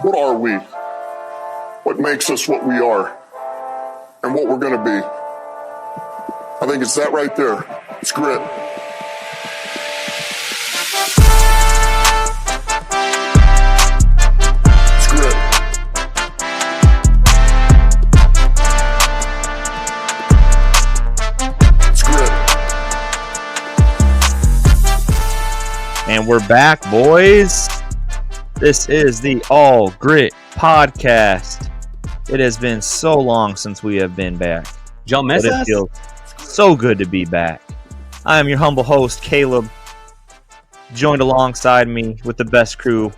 What are we? What makes us what we are? And what we're going to be? I think it's that right there. It's grit. It's grit. It's grit. And we're back, boys. This is the All Grit Podcast. It has been so long since we have been back. Y'all miss But it us? feels so good to be back. I am your humble host, Caleb, joined alongside me with the best crew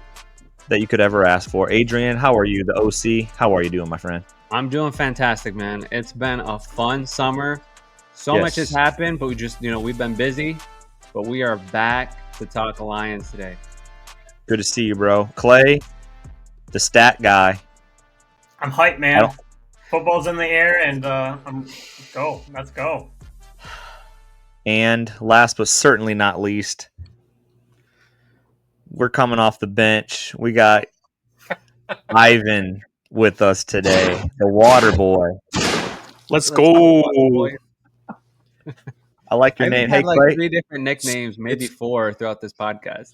that you could ever ask for. Adrian, how are you? The OC, how are you doing, my friend? I'm doing fantastic, man. It's been a fun summer. So much has happened, but we've been busy. But we are back to talk Lions today. Good to see you, bro. Clay, the stat guy. I'm hyped, man. Football's in the air, and let's go. And last but certainly not least, we're coming off the bench. We got Ivan with us today, the water boy. Let's go. I like your name. Hey, had like Clay. 3 different nicknames, maybe 4 throughout this podcast.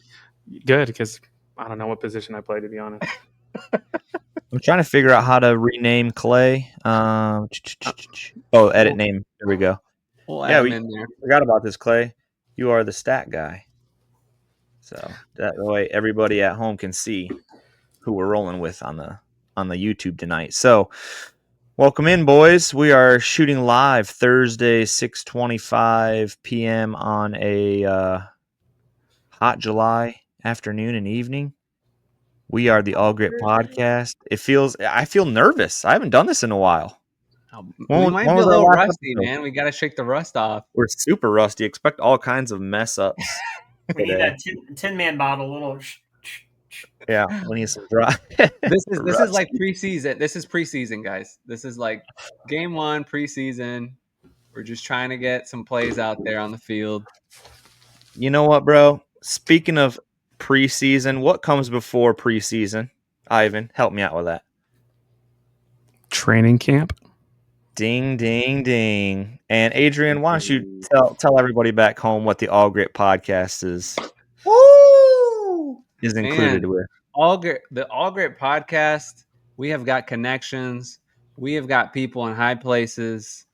Good, because I don't know what position I play, to be honest. I'm trying to figure out how to rename Clay. Edit name. There we go. We'll add him in there. Forgot about this, Clay. You are the stat guy. So that way everybody at home can see who we're rolling with on the YouTube tonight. So welcome in, boys. We are shooting live Thursday, 6:25 p.m. on a hot July afternoon and evening. We are the All Grit Podcast. I feel nervous. I haven't done this in a while. We might be a little rusty, man. We got to shake the rust off. We're super rusty. Expect all kinds of mess ups. We need that tin man bottle, little. Yeah, we need some dry. This is like preseason. This is preseason, guys. This is like game 1 preseason. We're just trying to get some plays out there on the field. You know what, bro? Speaking of preseason, what comes before preseason? Ivan, help me out with that. Training camp. Ding, ding, ding. And Adrian, why don't you tell everybody back home what the All Grit Podcast is included with? The All Grit Podcast, we have got connections. We have got people in high places.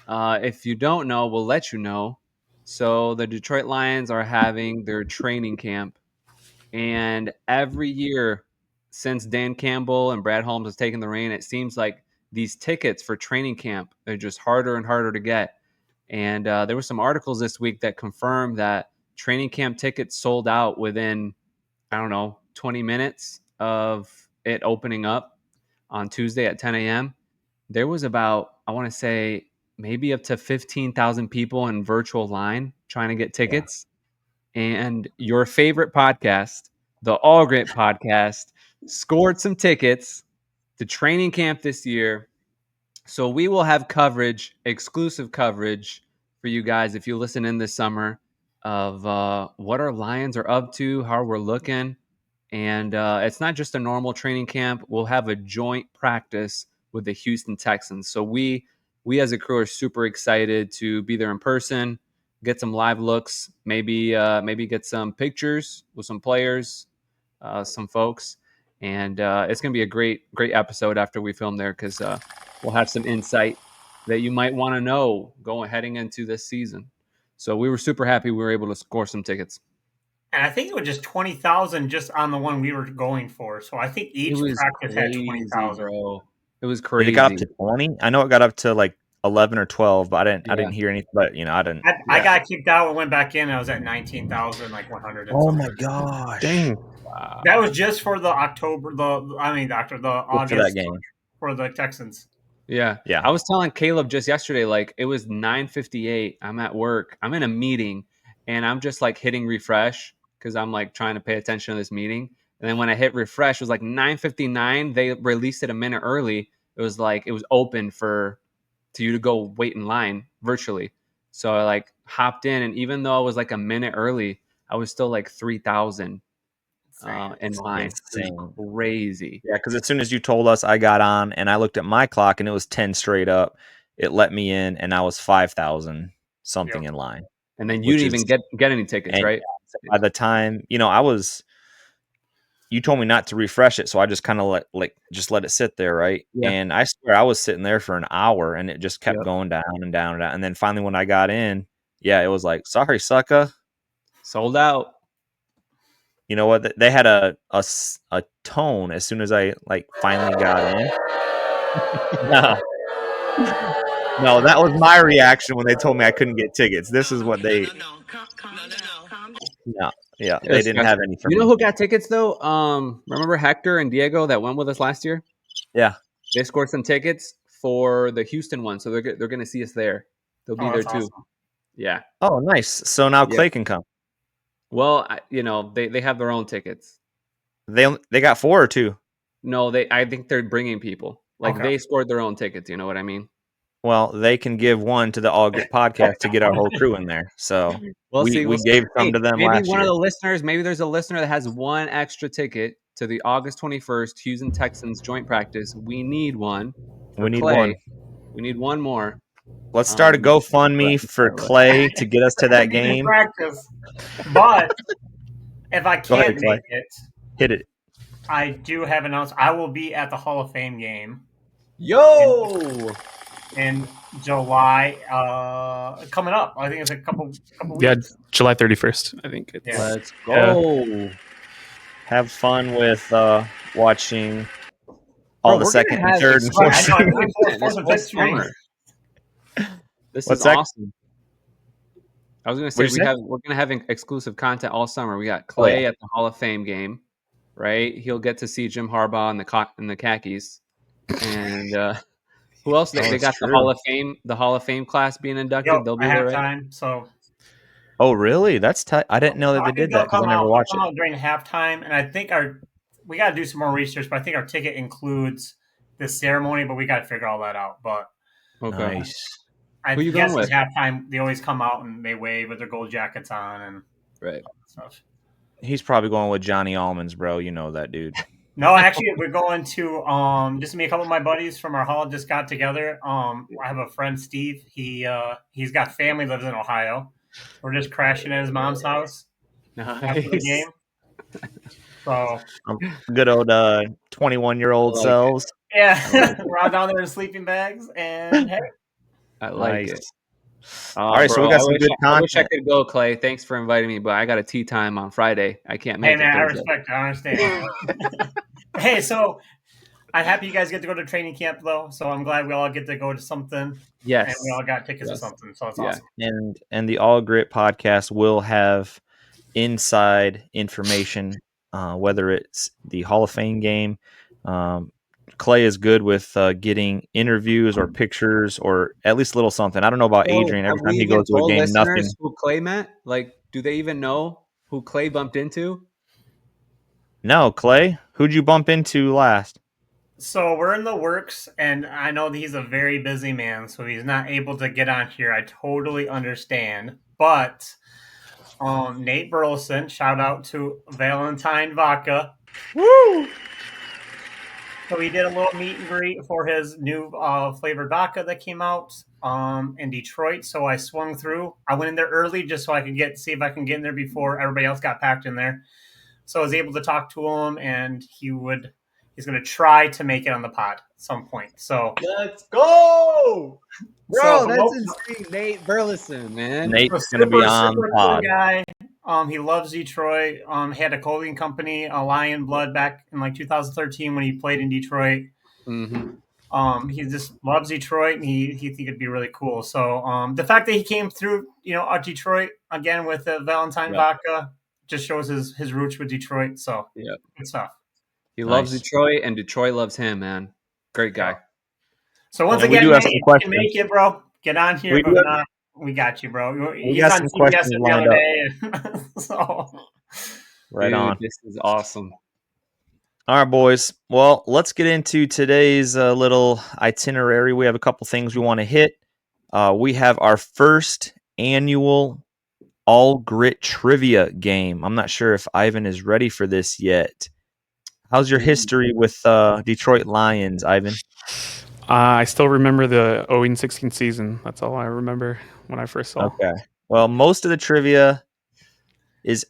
If you don't know, we'll let you know. So the Detroit Lions are having their training camp. And every year since Dan Campbell and Brad Holmes has taken the reign, it seems like these tickets for training camp are just harder and harder to get. And there were some articles this week that confirmed that training camp tickets sold out within, 20 minutes of it opening up on Tuesday at 10 a.m. There was about, I want to say, maybe up to 15,000 people in virtual line trying to get tickets. Yeah. And your favorite podcast, the All Grit Podcast, scored some tickets to training camp this year. So we will have exclusive coverage for you guys if you listen in this summer of what our Lions are up to, how we're looking. And it's not just a normal training camp. We'll have a joint practice with the Houston Texans. So we as a crew are super excited to be there in person, get some live looks, maybe get some pictures with some players, some folks. And it's going to be a great episode after we film there because we'll have some insight that you might want to know heading into this season. So we were super happy we were able to score some tickets. And I think it was just 20,000 just on the one we were going for. So I think each practice had 20,000. Bro. It was crazy. Did it got up to 20? I know it got up to like 11 or 12, but I didn't hear anything. But I didn't. I got kicked out and went back in. And I was at 19,100. Oh my gosh! Dang! Wow. That was just for the August game for the Texans. Yeah. I was telling Caleb just yesterday, like it was 9:58. I'm at work. I'm in a meeting, and I'm just like hitting refresh because I'm like trying to pay attention to this meeting. And then when I hit refresh, it was like 9:59. They released it a minute early. It was like it was open to you to go wait in line virtually. So I like hopped in, and even though I was like a minute early, I was still like 3,000. in line. Insane. It was crazy. Yeah, because as soon as you told us, I got on and I looked at my clock and it was 10 straight up. It let me in and I was 5,000 something in line. And then you didn't even get any tickets, right? By the time, you told me not to refresh it, so I just kind of let it sit there, right? Yeah. And I swear I was sitting there for an hour and it just kept going down and down and down. And then finally when I got in, it was like, sorry, sucker. Sold out. You know what? They had a tone as soon as I finally got in. No, that was my reaction when they told me I couldn't get tickets. This is what they. No, yeah, they didn't have any for me. You know who got tickets though? Remember Hector and Diego that went with us last year? Yeah, they scored some tickets for the Houston one, so they're going to see us there. They'll be there too. Awesome. Yeah. Oh, nice. So now Clay can come. Well, they have their own tickets. They got 4 or 2. No, I think they're bringing people. They scored their own tickets. You know what I mean? Well, they can give one to the All Grit podcast to get our whole crew in there. So we gave some to them last year. Maybe one of the listeners, maybe there's a listener that has one extra ticket to the August 21st Houston Texans joint practice. We need one. We need one. We need one more. Let's start a GoFundMe for Clay to get us to that game. Practice. But if I can't make it, hit it. I do have announced I will be at the Hall of Fame game. Yo! In July, coming up. I think it's a couple weeks. Yeah, July 31st. I think it's. Yeah. Let's go. Yeah. Have fun with watching all the second and third and fourth strings. This is awesome. I was going to say we're going to have exclusive content all summer. We got Clay at the Hall of Fame game, right? He'll get to see Jim Harbaugh in the khakis, and who else? They got the Hall of Fame class being inducted. They'll be there. Halftime. So. Oh really? That's tight. I didn't know that they did that because I never watched it. During halftime, and I think we got to do some more research. But I think our ticket includes the ceremony, but we got to figure all that out. But nice. I guess at halftime they always come out and they wave with their gold jackets on and stuff. He's probably going with Johnny Almonds, bro. You know that dude. No, actually, we're going to just me. A couple of my buddies from our hall just got together. I have a friend, Steve. He's got family, lives in Ohio. We're just crashing at his mom's house after the game. So good old 21-year-old selves. Yeah, we're all down there in sleeping bags, and hey, I like it. All right, so we got some good content. I wish I could go, Clay. Thanks for inviting me, but I got a tea time on Friday. I can't make it. Hey, man, I respect it. I understand. Hey, so I'm happy you guys get to go to training camp, though. So I'm glad we all get to go to something. Yes. And we all got tickets to something. So it's awesome. And the All Grit podcast will have inside information, whether it's the Hall of Fame game. Clay is good with getting interviews or pictures or at least a little something. I don't know about Adrian. Every time he goes to a game, nothing. Who Clay met? Do they even know who Clay bumped into? No, Clay. Who'd you bump into last? So we're in the works, and I know that he's a very busy man, so he's not able to get on here. I totally understand. But Nate Burleson, shout out to Valentine Vodka. Woo! So we did a little meet and greet for his new flavored vodka that came out in Detroit. So I swung through. I went in there early just so I could see if I can get in there before everybody else got packed in there. So I was able to talk to him, and he's going to try to make it on the pod at some point. So let's go, bro! That's insane. Nate Burleson, man. Nate's going to be on the pod. Guy. He loves Detroit. He had a clothing company, Lion Blood, back in 2013 when he played in Detroit. Mm-hmm. He just loves Detroit, and he think it'd be really cool. So the fact that he came through, Detroit again with the Valentine Vodka just shows his roots with Detroit. So good stuff. He loves Detroit, and Detroit loves him, man. Great guy. So once again, you can make it, bro. Get on here, but not. We got you, bro. He's on CBS the other day. So. Right on. This is awesome. All right, boys. Well, let's get into today's little itinerary. We have a couple things we want to hit. We have our first annual all grit trivia game. I'm not sure if Ivan is ready for this yet. How's your history with Detroit Lions, Ivan? I still remember the 0-16 season. That's all I remember when I first saw. Okay. Well, most of the trivia is,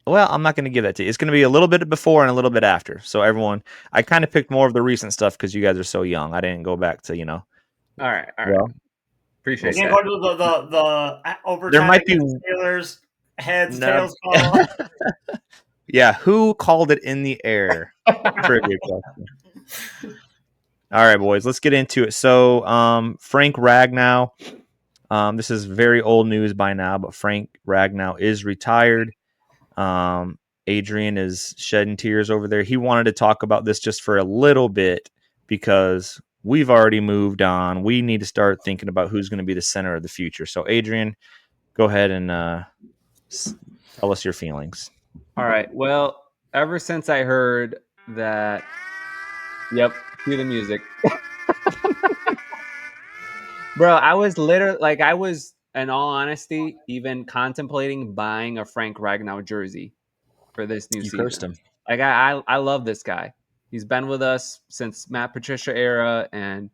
well, I'm not going to give that to you. It's going to be a little bit before and a little bit after. So everyone, I kind of picked more of the recent stuff because you guys are so young. I didn't go back to, All right. well, Appreciate You that. can't go to the overtime There might be- against the Steelers. Heads, No. tails call. yeah, who called it in the air? Trivia question. All right, boys, let's get into it. So, Frank Ragnow, this is very old news by now, but Frank Ragnow is retired. Adrian is shedding tears over there. He wanted to talk about this just for a little bit because we've already moved on. We need to start thinking about who's going to be the center of the future. So, Adrian, go ahead and tell us your feelings. All right. Well, ever since I heard that, yep, cue the music. Bro, I was literally like, I was, in all honesty, even contemplating buying a Frank Ragnow jersey for this new You season. cursed him. Like, I love this guy. He's been with us since Matt Patricia era, and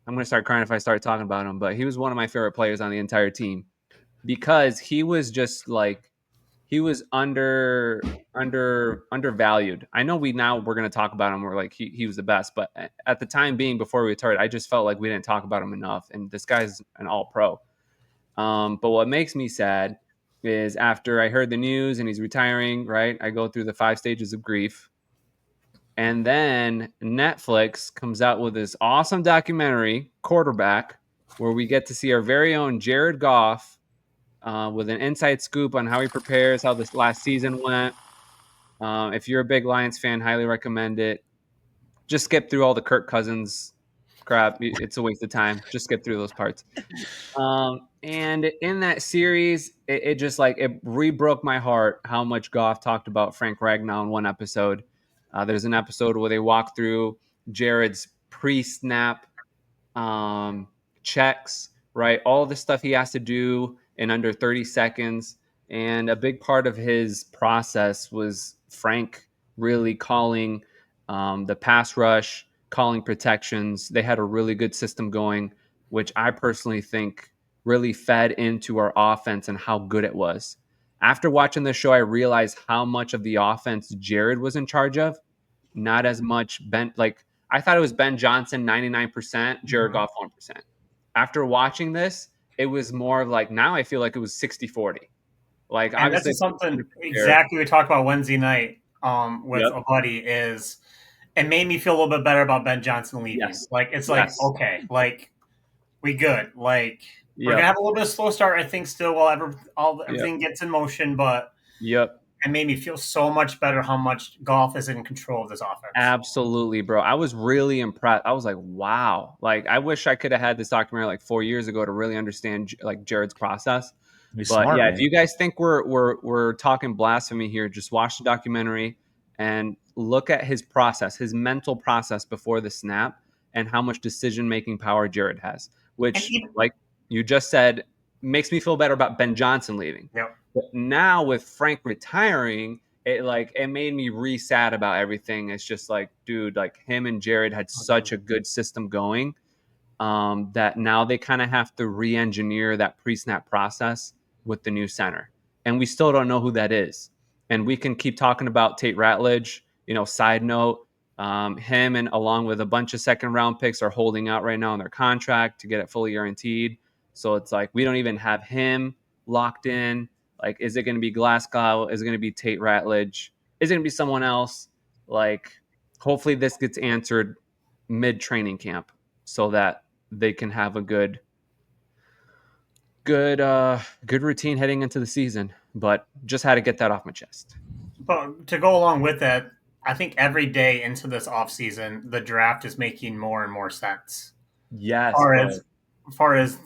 I'm gonna start crying if I start talking about him. But he was one of my favorite players on the entire team because he was just like he was undervalued. I know we're going to talk about him. We're like he was the best, but at the time being before we retired, I just felt like we didn't talk about him enough. And this guy's an all pro. But what makes me sad is after I heard the news and he's retiring, right? I go through the 5 stages of grief. And then Netflix comes out with this awesome documentary, Quarterback, where we get to see our very own Jared Goff with an inside scoop on how he prepares, how this last season went. If you're a big Lions fan, highly recommend it. Just skip through all the Kirk Cousins crap. It's a waste of time. Just skip through those parts. And in that series, it just like it re-broke my heart how much Goff talked about Frank Ragnow in one episode. There's an episode where they walk through Jared's pre-snap checks, right? All the stuff he has to do in under 30 seconds. And a big part of his process was Frank really calling the pass rush, calling protections. They had a really good system going, which I personally think really fed into our offense and how good it was. After watching the show, I realized how much of the offense Jared was in charge of, not as much Ben. Like I thought it was Ben Johnson 99%, Jared Goff 1%. After watching this, it was more of like now I feel like it was 60-40. Like And obviously that's something exactly we talked about Wednesday night with a buddy is it made me feel a little bit better about Ben Johnson leaving. Yes. Like it's like okay, like we good. Like we're gonna have a little bit of slow start, I think, still while everything gets in motion, but it made me feel so much better how much Goff is in control of this offense. Absolutely, bro. I was really impressed. I was like, wow. Like I wish I could have had this documentary like 4 years ago to really understand like Jared's process. He's But smart, yeah, man. if you guys think we're talking blasphemy here, just watch the documentary and look at his process, his mental process before the snap, and how much decision-making power Jared has. Which, like you just said, makes me feel better about Ben Johnson leaving. Yep. But now with Frank retiring, it made me re-sad about everything. It's just like, dude, like him and Jared had such a good system going that now they kind of have to re-engineer that pre-snap process with the new center. And we still don't know who that is. And we can keep talking about Tate Ratledge. Side note, him and along with a bunch of second round picks are holding out right now on their contract to get it fully guaranteed. So it's like we don't even have him locked in. Like, is it going to be Glasgow? Is it going to be Tate Ratledge? Is it going to be someone else? Like, hopefully this gets answered mid training camp so that they can have a good routine heading into the season. But just had to get that off my chest. But to go along with that, I think every day into this offseason, the draft is making more and more sense. Yes. As far as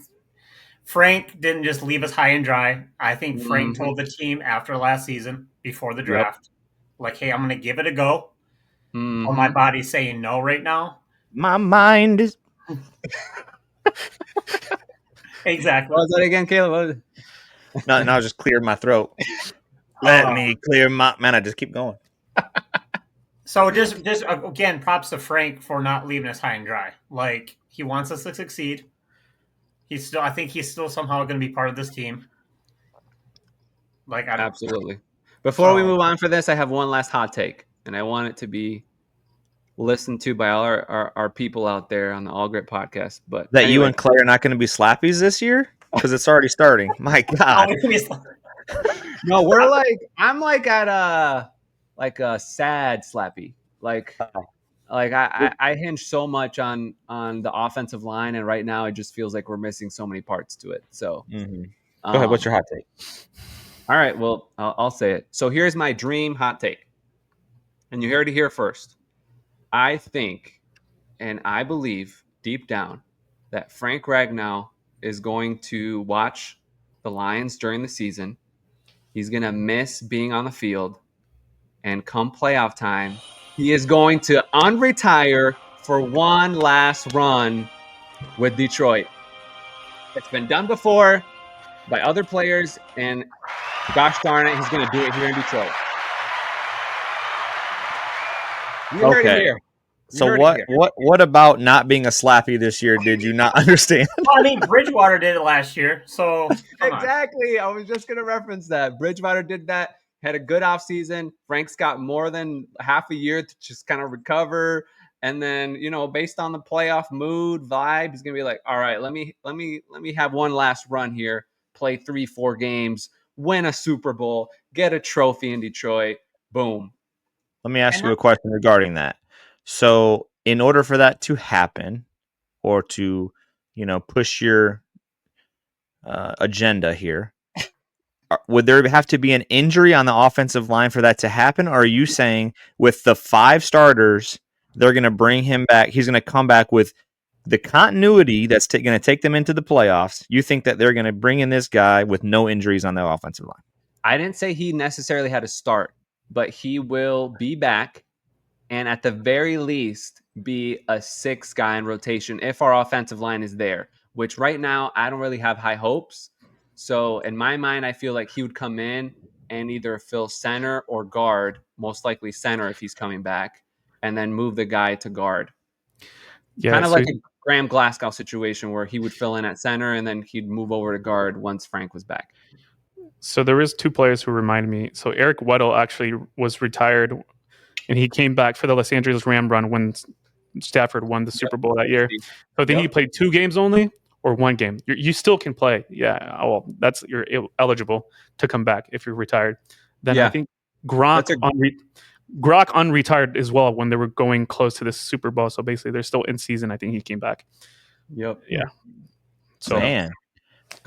Frank didn't just leave us high and dry. I think Frank told the team after last season, before the draft, like, hey, I'm going to give it a go. Well, my body's saying no right now. My mind is... Exactly. What was that again, Caleb? No, I just cleared my throat. Let me clear my man. I just keep going. So just again, props to Frank for not leaving us high and dry. Like, he wants us to succeed. I think he's still somehow going to be part of this team. Like, Absolutely. Before we So- move on for this, I have one last hot take, and I want it to be listened to by all our people out there on the All Grit podcast. But That you anyway, and Clay are not going to be slappies this year because it's already starting. My God. no, I'm like at a sad slappy. Like I hinge so much on the offensive line, and right now it just feels like we're missing so many parts to it. So Go ahead. What's your hot take? All right, well, I'll say it. So here's my dream hot take, and you heard it here first. I think, and I believe deep down, that Frank Ragnow is going to watch the Lions during the season. He's going to miss being on the field, and come playoff time, he is going to unretire for one last run with Detroit. It's been done before by other players, and gosh darn it, he's going to do it here in Detroit. You heard it here. So what about not being a slappy this year? Did you not understand? Well, I mean, Bridgewater did it last year, so exactly. I was just going to reference that. Bridgewater did that, had a good offseason. Frank's got more than half a year to just kind of recover. And then, based on the playoff mood, vibe, he's going to be like, all right, let me have one last run here, play 3-4 games, win a Super Bowl, get a trophy in Detroit. Boom. Let me ask you a question regarding that. So, in order for that to happen, or to, push your agenda here, would there have to be an injury on the offensive line for that to happen? Or are you saying with the 5 starters, they're going to bring him back? He's going to come back with the continuity that's going to take them into the playoffs. You think that they're going to bring in this guy with no injuries on the offensive line? I didn't say he necessarily had to start, but he will be back, and at the very least be a 6th guy in rotation if our offensive line is there, which right now I don't really have high hopes. So in my mind, I feel like he would come in and either fill center or guard, most likely center if he's coming back, and then move the guy to guard. Yeah, kind of like a Graham Glasgow situation where he would fill in at center and then he'd move over to guard once Frank was back. So there is 2 players who remind me. So Eric Weddle actually was retired, and he came back for the Los Angeles Ram run when Stafford won the Super Bowl that year. So I think he played 2 games only or 1 game. You still can play. Yeah. Well, you're eligible to come back if you're retired. Then I think Gronk unretired as well when they were going close to this Super Bowl. So basically, they're still in season. I think he came back. Yep. Yeah. So man,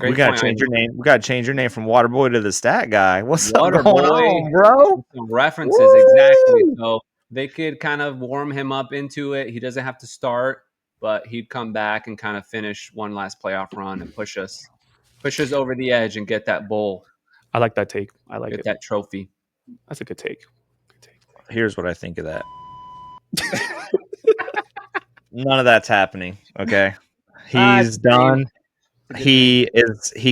we gotta change your name. We gotta change your name from Waterboy to the Stat Guy. What's up going on, bro? Some references. Exactly. So they could kind of warm him up into it. He doesn't have to start, but he'd come back and kind of finish one last playoff run and push us over the edge and get that bowl. I like that take. I like get that trophy. That's a good take. Here's what I think of that. None of that's happening. Okay. He's done. He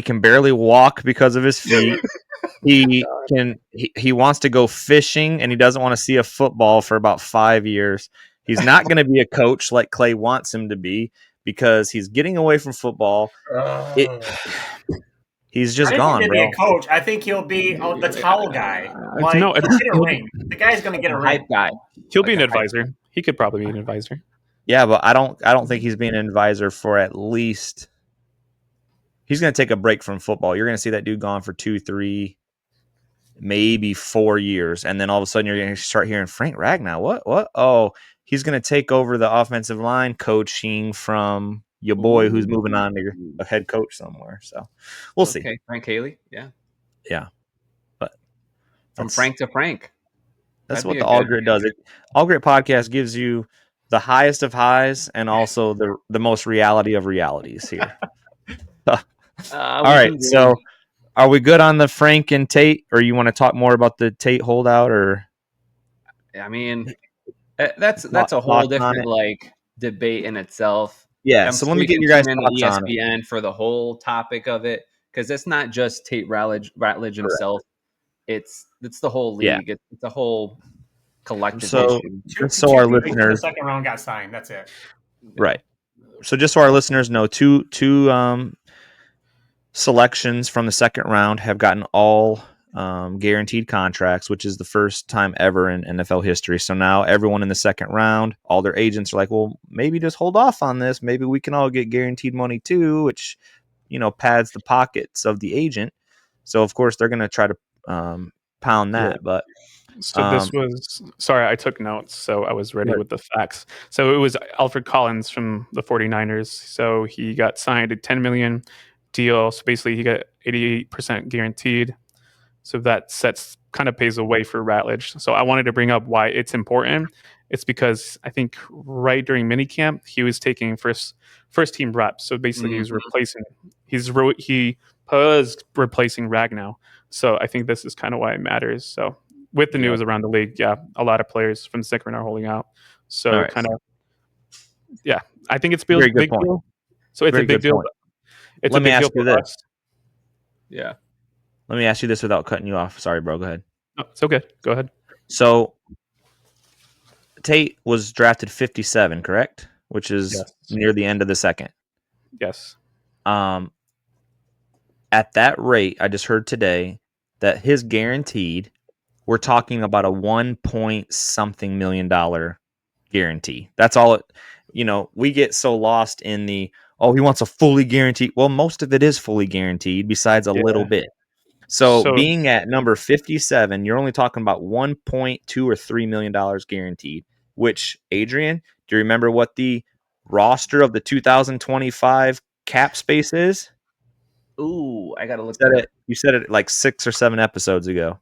can barely walk because of his feet. He wants to go fishing, and he doesn't want to see a football for about 5 years. He's not going to be a coach like Clay wants him to be because he's getting away from football. He's just gone, bro. Be a coach. I think he'll be the towel guy. The guy's going to get a ring. Hype guy. He'll be an advisor. He could probably be an advisor. Yeah, but I don't think he's being an advisor for at least. He's going to take a break from football. You're going to see that dude gone for 2, 3, maybe 4 years, and then all of a sudden you're going to start hearing Frank Ragnow. What? Oh, he's going to take over the offensive line coaching from your boy who's moving on to a head coach somewhere. So we'll see. Frank Haley. Yeah. But from Frank to Frank. That's what the All Grit does. All Grit podcast gives you the highest of highs and also the most reality of realities here. All right. So are we good on the Frank and Tate, or you want to talk more about the Tate holdout? Or I mean, that's a whole different debate in itself. Yeah. So let me get your guys' thoughts on ESPN for the whole topic of it, because it's not just Tate Ratledge himself. It's the whole league. Yeah. It's a whole collective So issue. just so our Two people in the listeners, second round got signed. That's it. right? So just so our listeners know, two selections from the second round have gotten all guaranteed contracts, which is the first time ever in NFL history. So now everyone in the second round, all their agents are like, well, maybe just hold off on this. Maybe we can all get guaranteed money too, which, pads the pockets of the agent. So of course they're going to try to pound that. Yeah. But So this was, sorry, I took notes, so I was ready Right. with the facts. So it was Alfred Collins from the 49ers. So he got signed a $10 million deal. So basically he got 88% guaranteed. So that kind of pays the way for Ratledge. So I wanted to bring up why it's important. It's because I think right during minicamp, he was taking first team reps. So basically he was replacing Ragnow. So I think this is kind of why it matters. So with the news around the league, yeah, a lot of players from the second round are holding out. So All right. kind of, yeah, I think it's a Very good big point. deal. So it's Very a big good deal. point. It's Let a me big deal ask you for this. us. Yeah. Let me ask you this without cutting you off. Sorry, bro. Go ahead. Oh, it's okay. Go ahead. So Tate was drafted 57, correct? Which is Yes. near the end of the second. Yes. At that rate, I just heard today that his guaranteed, we're talking about a 1 point something million guarantee. That's all it, we get so lost in the, he wants a fully guaranteed. Well, most of it is fully guaranteed besides a little bit. So being at number 57, you're only talking about 1.2 or $3 million guaranteed, which, Adrian, do you remember what the roster of the 2025 cap space is? Ooh, I gotta look that up. You said it like 6 or 7 episodes ago.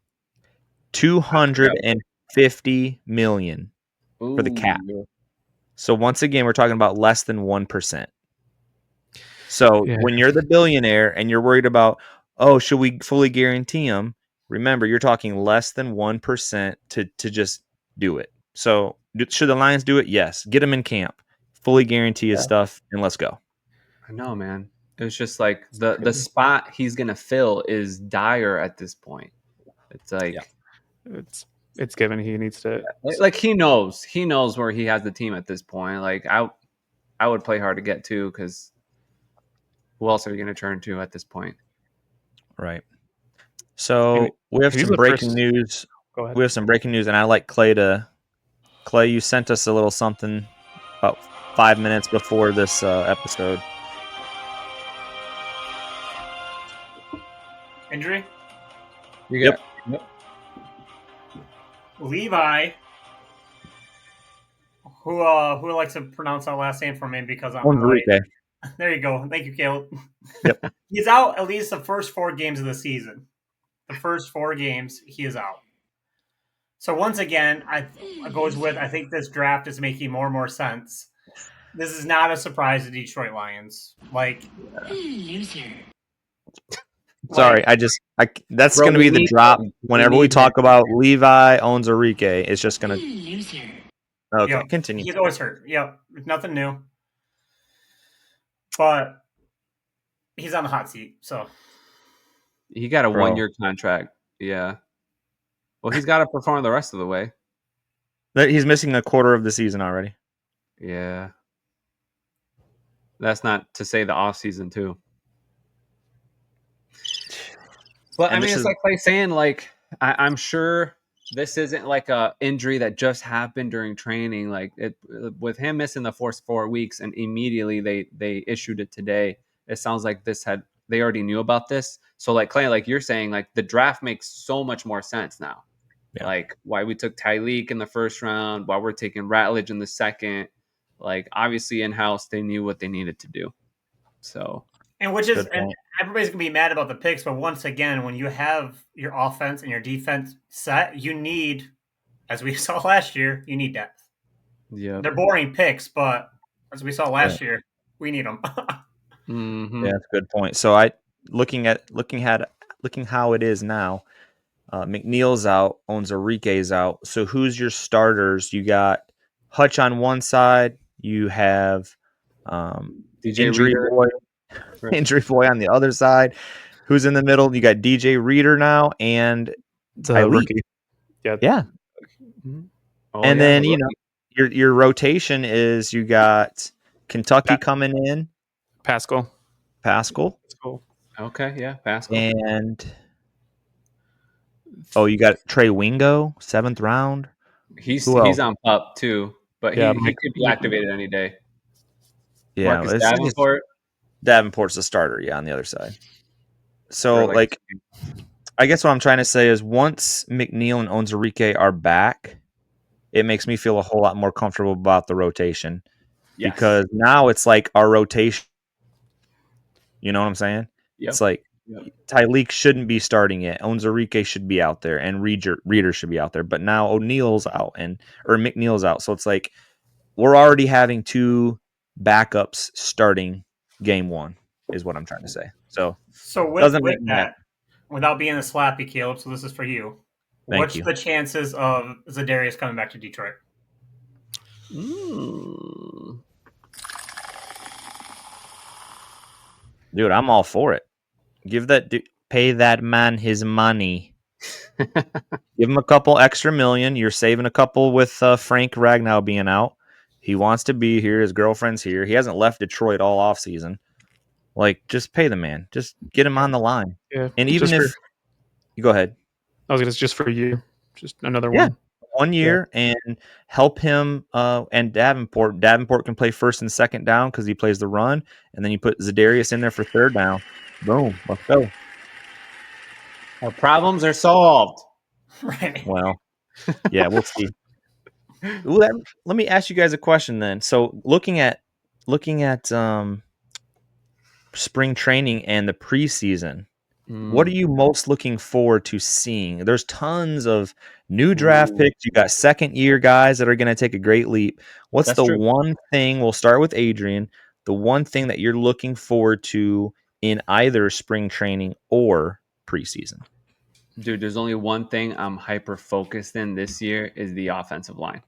250 million for the cap. So once again, we're talking about less than 1%. So when you're the billionaire and you're worried about, should we fully guarantee him? Remember, you're talking less than 1% to just do it. So should the Lions do it? Yes. Get him in camp, fully guarantee his stuff, and let's go. I know, man. It's just like the spot he's gonna fill is dire at this point. It's like it's given he needs to. Like he knows where he has the team at this point. Like I would play hard to get to because who else are you going to turn to at this point? Right. So we have some breaking news. Go ahead. We have some breaking news, and I like Clay, you sent us a little something about 5 minutes before this episode. Injury? Yep. Levi, who likes to pronounce that last name for me because I'm right. There you go. Thank you, Caleb. Yep. He's out at least the first 4 games of the season. The first 4 games, he is out. So once again, I think this draft is making more and more sense. This is not a surprise to Detroit Lions. Sorry, that's going to be the drop. Whenever we talk about Levi owns Enrique, it's just going to. Okay, continue. He's always hurt. Yep, nothing new. But he's on the hot seat, so. He got a 1-year contract. Yeah. Well, he's got to perform the rest of the way. He's missing a quarter of the season already. Yeah. That's not to say the offseason, too. But, I mean, it's like Clay saying, like, I'm sure this isn't like a injury that just happened during training. Like, with him missing the first 4 weeks and immediately they issued it today, it sounds like they already knew about this. So, like, Clay, like you're saying, like, the draft makes so much more sense now. Yeah. Like, why we took Tyleek in the first round, why we're taking Ratledge in the second. Like, obviously, in-house, they knew what they needed to do. So... And everybody's gonna be mad about the picks, but once again, when you have your offense and your defense set, you need, as we saw last year, you need depth. Yeah, they're boring picks, but as we saw last year, we need them. Mm-hmm. Yeah, that's a good point. So looking how it is now, McNeil's out, owns Enrique's out. So who's your starters? You got Hutch on one side. You have DJ injury Reader. boy on the other side. Who's in the middle? You got DJ Reader now and The Tyleek. rookie. Yeah. Yeah. Oh, And yeah, then, the you know, your rotation is you got Kentucky coming in, Pascal. Pascal, okay, yeah, Pascal. and you got Trey Wingo, 7th round. He's Who else? on pup too, but Yeah, he could be activated any day. Yeah, Marcus it's just- Davenport. Davenport's the starter, yeah, on the other side. So, for, like, I guess what I'm trying to say is once McNeil and Onzarike are back, it makes me feel a whole lot more comfortable about the rotation. yes. Because now it's like our rotation. You know what I'm saying? Yep. It's like Yep. Tyleek shouldn't be starting it. Onzarike should be out there, and Reader should be out there. But now O'Neill's out, or McNeil's out. So it's like we're already having 2 backups starting game 1, is what I'm trying to say. So So doesn't with make me that, happy. without being a slappy, Caleb, so this is for you. Thank What's you. the chances of Zadarius coming back to Detroit? Dude, I'm all for it. Pay that man his money. Give him a couple extra million. You're saving a couple with Frank Ragnow being out. He wants to be here. His girlfriend's here. He hasn't left Detroit all offseason. Like, just pay the man. Just get him on the line. Yeah. And even if you go ahead, it's just for you. Just another yeah, one. 1 year and help him. And Davenport. Davenport can play first and second down because he plays the run. And then you put Zadarius in there for third down. Boom. Let's go. Our problems are solved. Right. Well, yeah, we'll see. Ooh, let me ask you guys a question then. So looking at spring training and the preseason, what are you most looking forward to seeing? There's tons of new draft picks. You got second year guys that are going to take a great leap. What's That's the true. one thing? We'll start with Adrian. The one thing that you're looking forward to in either spring training or preseason? Dude, there's only one thing I'm hyper focused in this year is the offensive line.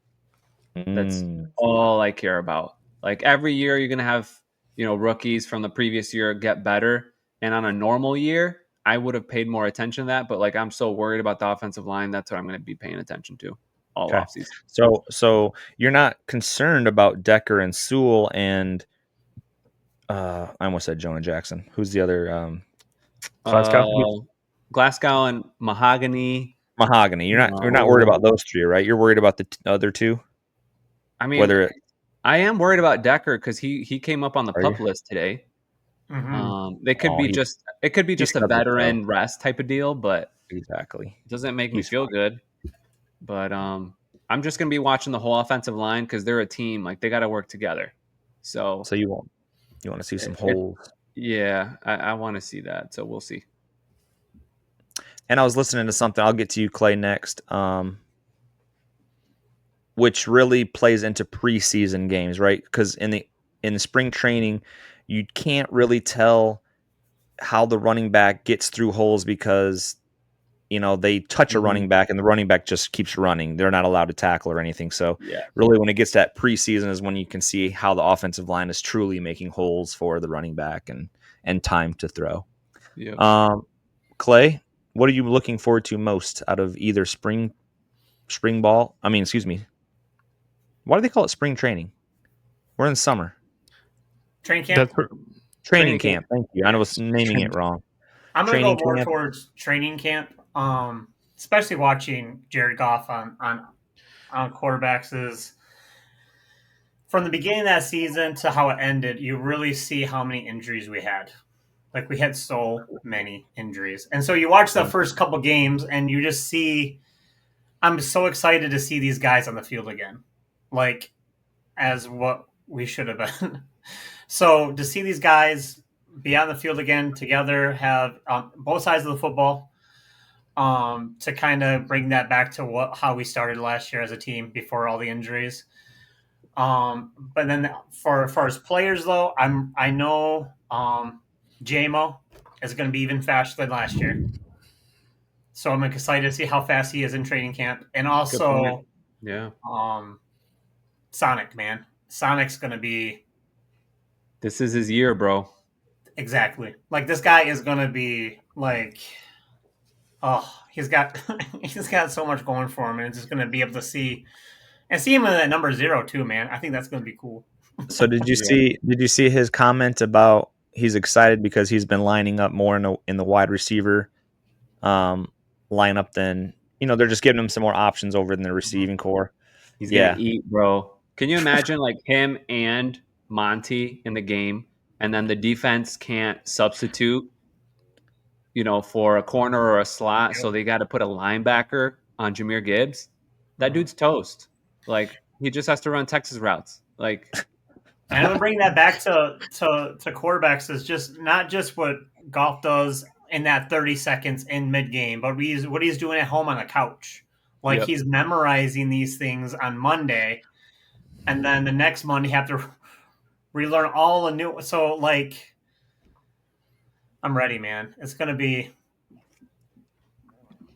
That's all I care about. Like every year you're going to have, rookies from the previous year get better. And on a normal year, I would have paid more attention to that. But like, I'm so worried about the offensive line. That's what I'm going to be paying attention to all offseason. So you're not concerned about Decker and Sewell and I almost said Jonah Jackson. Who's the other? Glasgow and Mahogany. Mahogany. You're not worried about those 3, right? You're worried about the other 2. I mean, I am worried about Decker because he came up on the pup list today. Mm-hmm. It could be just a veteran rest type of deal, but exactly it doesn't make me feel good. But I'm just gonna be watching the whole offensive line because they're a team. Like they got to work together. So you want to see some holes? Yeah, I want to see that. So we'll see. And I was listening to something. I'll get to you, Clay, next. Which really plays into preseason games, right? Because in the spring training, you can't really tell how the running back gets through holes because they touch a running back and the running back just keeps running. They're not allowed to tackle or anything. So really, when it gets to that preseason is when you can see how the offensive line is truly making holes for the running back and time to throw. Yep. Clay, what are you looking forward to most out of either spring ball? I mean, excuse me. Why do they call it spring training? We're in summer. Training camp? Training camp. Thank you. I was naming it wrong. I'm going to go more towards training camp, especially watching Jared Goff on quarterbacks is from the beginning of that season to how it ended, you really see how many injuries we had. Like we had so many injuries. And so you watch the first couple games and you just see I'm so excited to see these guys on the field again. Like as what we should have been. So to see these guys be on the field again together, have both sides of the football, to kind of bring that back to how we started last year as a team before all the injuries. But then for as far as players though, I know JMO is going to be even faster than last year. So I'm excited to see how fast he is in training camp, and also, Sonic, man, Sonic's going to be. This is his year, bro. Exactly. Like this guy is going to be Like, oh, he's got he's got so much going for him, and it's just going to be able to see him in that number 0 too, man. I think that's going to be cool. So did you see his comment about he's excited because he's been lining up more in the wide receiver lineup than they're just giving him some more options over in the receiving core. He's gonna eat, bro. Can you imagine like him and Monty in the game, and then the defense can't substitute, for a corner or a slot, so they got to put a linebacker on Jahmyr Gibbs? That dude's toast. Like he just has to run Texas routes. Like, and I'm gonna bring that back to quarterbacks is just not just what Goff does in that 30 seconds in mid game, but what he's doing at home on the couch. Like he's memorizing these things on Monday, and then the next Monday have to relearn all the new. So like, I'm ready, man. It's gonna be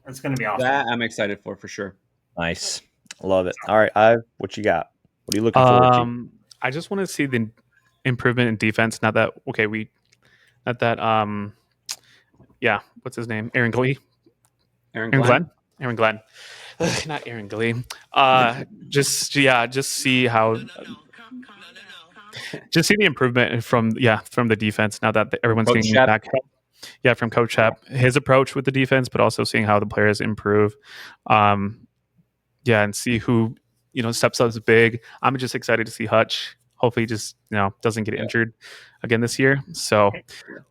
awesome. That I'm excited for sure. Nice, love it. All right, Ive, what you got? What are you looking forward to? I just want to see the improvement in defense. What's his name? Aaron Glenn. Not Aaron Glenn. Just see how. Just see the improvement from the defense now that everyone's Coach getting Shep. back. Yeah, from Coach Shep, his approach with the defense, but also seeing how the players improve. And see who steps up big. I'm just excited to see Hutch. Hopefully, he just doesn't get injured again this year. So,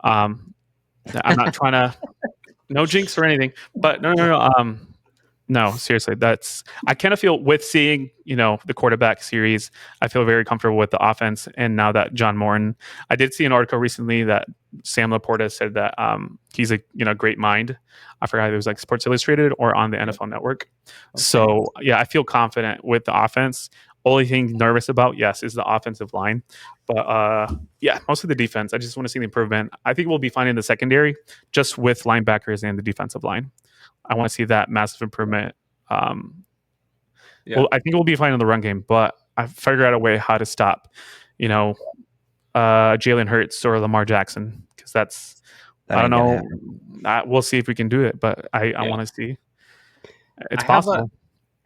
I'm not trying to no jinx or anything, but no, seriously, I kind of feel with seeing the quarterback series, I feel very comfortable with the offense. And now that John Morton, I did see an article recently that Sam Laporta said that he's a great mind. I forgot if it was like Sports Illustrated or on the NFL Network. Okay. So I feel confident with the offense. Only thing nervous about, yes, is the offensive line, but mostly the defense. I just want to see the improvement. I think we'll be fine in the secondary, just with linebackers and the defensive line. I want to see that massive improvement. Well, I think we'll be fine in the run game, but I figure out a way how to stop, Jalen Hurts or Lamar Jackson, because I don't know. We'll see if we can do it, but I want to see. It's possible.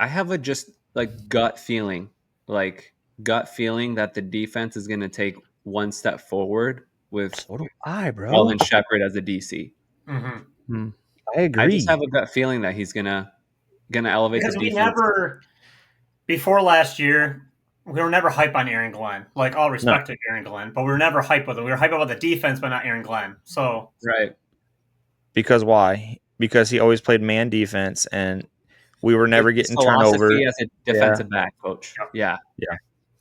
I have a just like gut feeling that the defense is going to take one step forward with Alvin Shepard as a DC. Mm-hmm. I agree. I just have a gut feeling that he's gonna elevate the defense. Before last year, we were never hype on Aaron Glenn. Like, all respect to Aaron Glenn, but we were never hype with him. We were hype about the defense, but not Aaron Glenn. So right. Because why? Because he always played man defense, and we were never getting turnover as a defensive back coach. Yeah.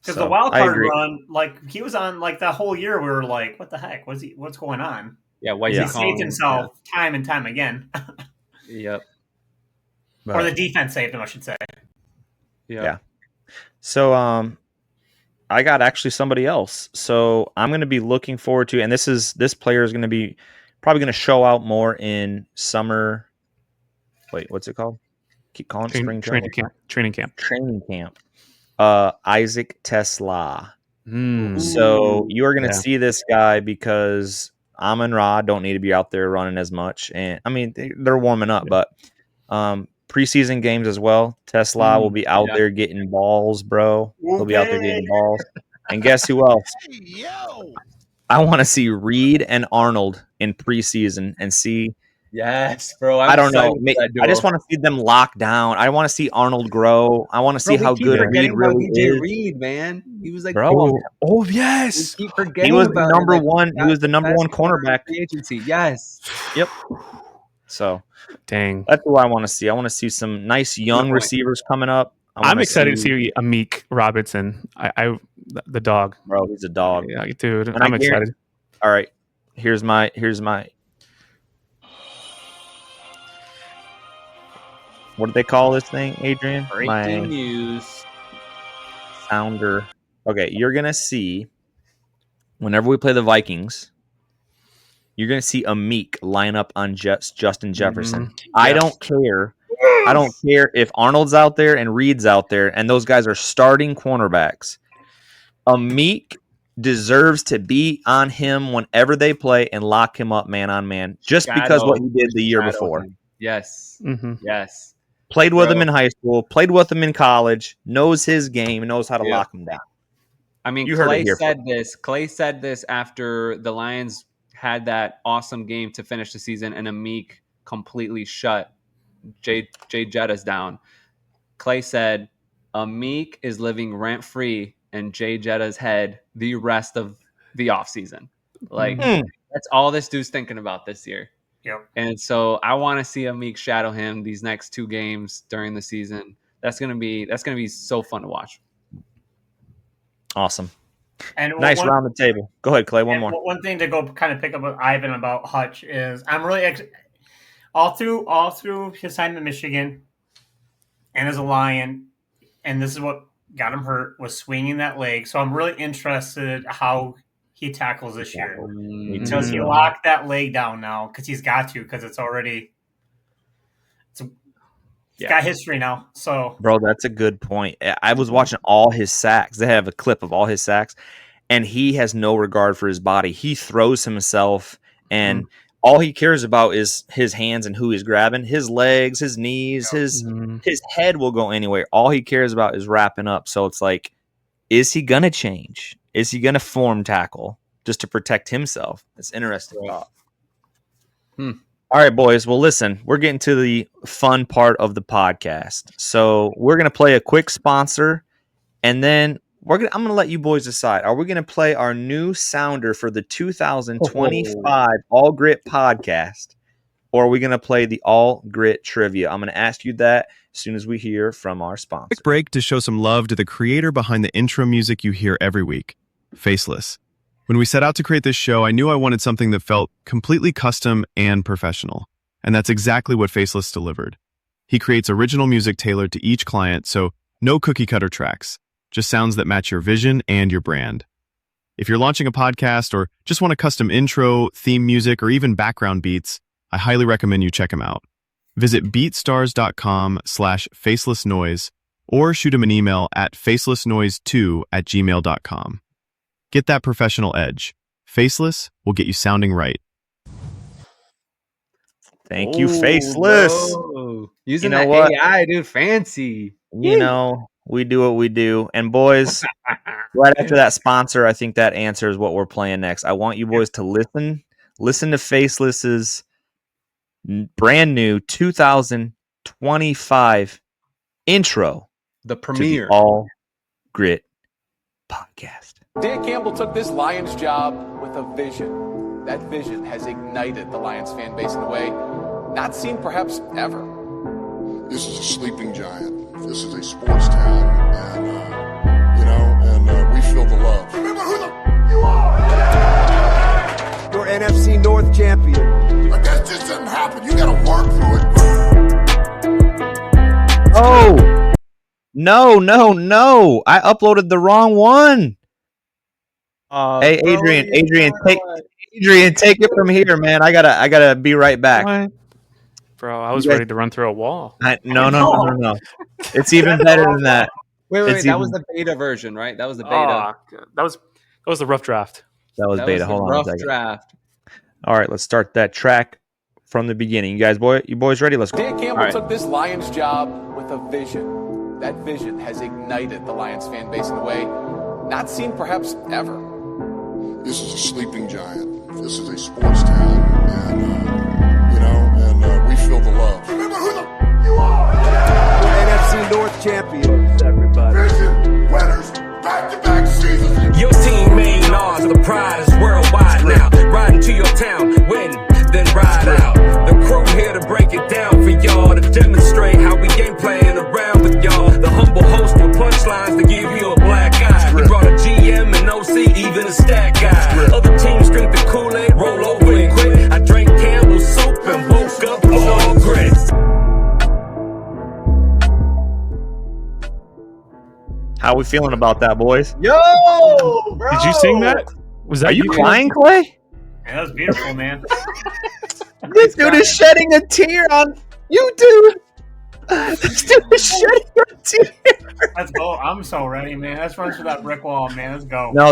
Because the wild card run, like he was on like that whole year, we were like, "What the heck? What's going on?" Yeah, he saved himself time and time again. Yep. Or the defense saved him, I should say. Yeah. So I got actually somebody else. So I'm going to be looking forward to, and this player is going to be probably going to show out more in summer. Wait, what's it called? Keep calling it spring training camp. Training camp. Isaac Tesla. So you are going to see this guy because Amon-Ra don't need to be out there running as much, and I mean they're warming up, but preseason games as well. Tesla will be out there getting balls, bro. He'll be out there getting balls. And guess who else? I want to see Reed and Arnold in preseason and see. Yes, bro. I don't know. I just want to see them lock down. I want to see Arnold grow. I want to see how good Reed really is. Reed, man, he was like, bro. Oh yes, we keep forgetting he was about the number one. He was the number one cornerback agency. Yes. Yep. So, dang, that's what I want to see. I want to see some nice young receivers coming up. I'm excited to see Amik Robinson. The dog, bro. He's a dog, yeah, dude. And I'm excited. All right, here's my. What do they call this thing, Adrian? Breaking news. Sounder. Okay, you're going to see, whenever we play the Vikings, you're going to see Amik line up on Justin Jefferson. Mm-hmm. I don't care. I don't care if Arnold's out there and Reed's out there, and those guys are starting cornerbacks. Amik deserves to be on him whenever they play and lock him up man on man, just because what he did the year before. Him. Yes. Mm-hmm. Yes. Played with him in high school, played with him in college, knows his game, knows how to lock him down. I mean, You heard Clay it here said this. Clay said this after the Lions had that awesome game to finish the season, and Amik completely shut Jay Jettas down. Clay said, Amik is living rent-free in Jay Jetta's head the rest of the offseason. Like, that's all this dude's thinking about this year. Yep. And so I want to see Amik shadow him these next 2 games during the season. That's gonna be so fun to watch. Awesome. And nice round the table. Go ahead, Clay. One more. One thing to go kind of pick up with Ivan about Hutch is I'm really all through his time in Michigan and as a Lion, and this is what got him hurt, was swinging that leg. So I'm really interested how he tackles this year. Does he lock that leg down now? Because he's got to, because it's got history now. So, bro, that's a good point. I was watching all his sacks. They have a clip of all his sacks, and he has no regard for his body. He throws himself, and all he cares about is his hands and who he's grabbing. His legs, his knees, his head will go anywhere. All he cares about is wrapping up. So it's like, is he gonna change? Is he gonna form tackle just to protect himself? It's interesting thought. All right, boys. Well, listen, we're getting to the fun part of the podcast. So we're going to play a quick sponsor, and then I'm going to let you boys decide. Are we going to play our new sounder for the 2025 All Grit podcast, or are we going to play the All Grit trivia? I'm going to ask you that as soon as we hear from our sponsor. Quick break to show some love to the creator behind the intro music you hear every week, Faceless. When we set out to create this show, I knew I wanted something that felt completely custom and professional. And that's exactly what Faceless delivered. He creates original music tailored to each client, so no cookie cutter tracks, just sounds that match your vision and your brand. If you're launching a podcast or just want a custom intro, theme music, or even background beats, I highly recommend you check him out. Visit beatstars.com/facelessnoise or shoot him an email at facelessnoise2@gmail.com. Get that professional edge. Faceless will get you sounding right. Thank you, Faceless. Whoa. Using that AI, dude, fancy. You know, we do what we do. And boys, right after that sponsor, I think that answers what we're playing next. I want you boys to listen to Faceless's brand new 2025 intro. The premiere. To the All Grit podcast. Dan Campbell took this Lions job with a vision. That vision has ignited the Lions fan base in a way not seen perhaps ever. This is a sleeping giant. This is a sports town, and we feel the love. Remember who you are. Your NFC North champion. But that just doesn't happen. You got to work through it. Oh, no! I uploaded the wrong one. Hey, Adrian, take it from here, man. I gotta be right back. What? Bro, I was ready to run through a wall. No. It's even better than that. Wait, that was the beta version, right? That was the beta. That was the rough draft. That was beta. Hold on a second. Draft. All right, let's start that track from the beginning. You boys ready? Let's go. Dan Campbell took this Lions job with a vision. That vision has ignited the Lions fan base in a way not seen perhaps ever. This is a sleeping giant. This is a sports town, and we feel the love. Remember who you are. Your NFC North champions, everybody. Vision winners, back-to-back seasons. Your team ain't ours, the pride is worldwide now. Riding to your town, win, then ride out. The crew here to break it down for y'all, to demonstrate how we ain't playing around with y'all. The humble host with punchlines to give you a black eye. We brought a GM and OC, even a stat guy. Other teams drink the Kool-Aid, roll over and quit. I drank Campbell's soup and woke up all grit. How we feeling about that, boys? Yo, bro. Did you sing that? Are you crying, Clay? Man, that was beautiful, man. This dude is shedding a tear on YouTube. This dude is shedding a tear. Let's go. I'm so ready, man. Let's run through that brick wall, man. Let's go. No,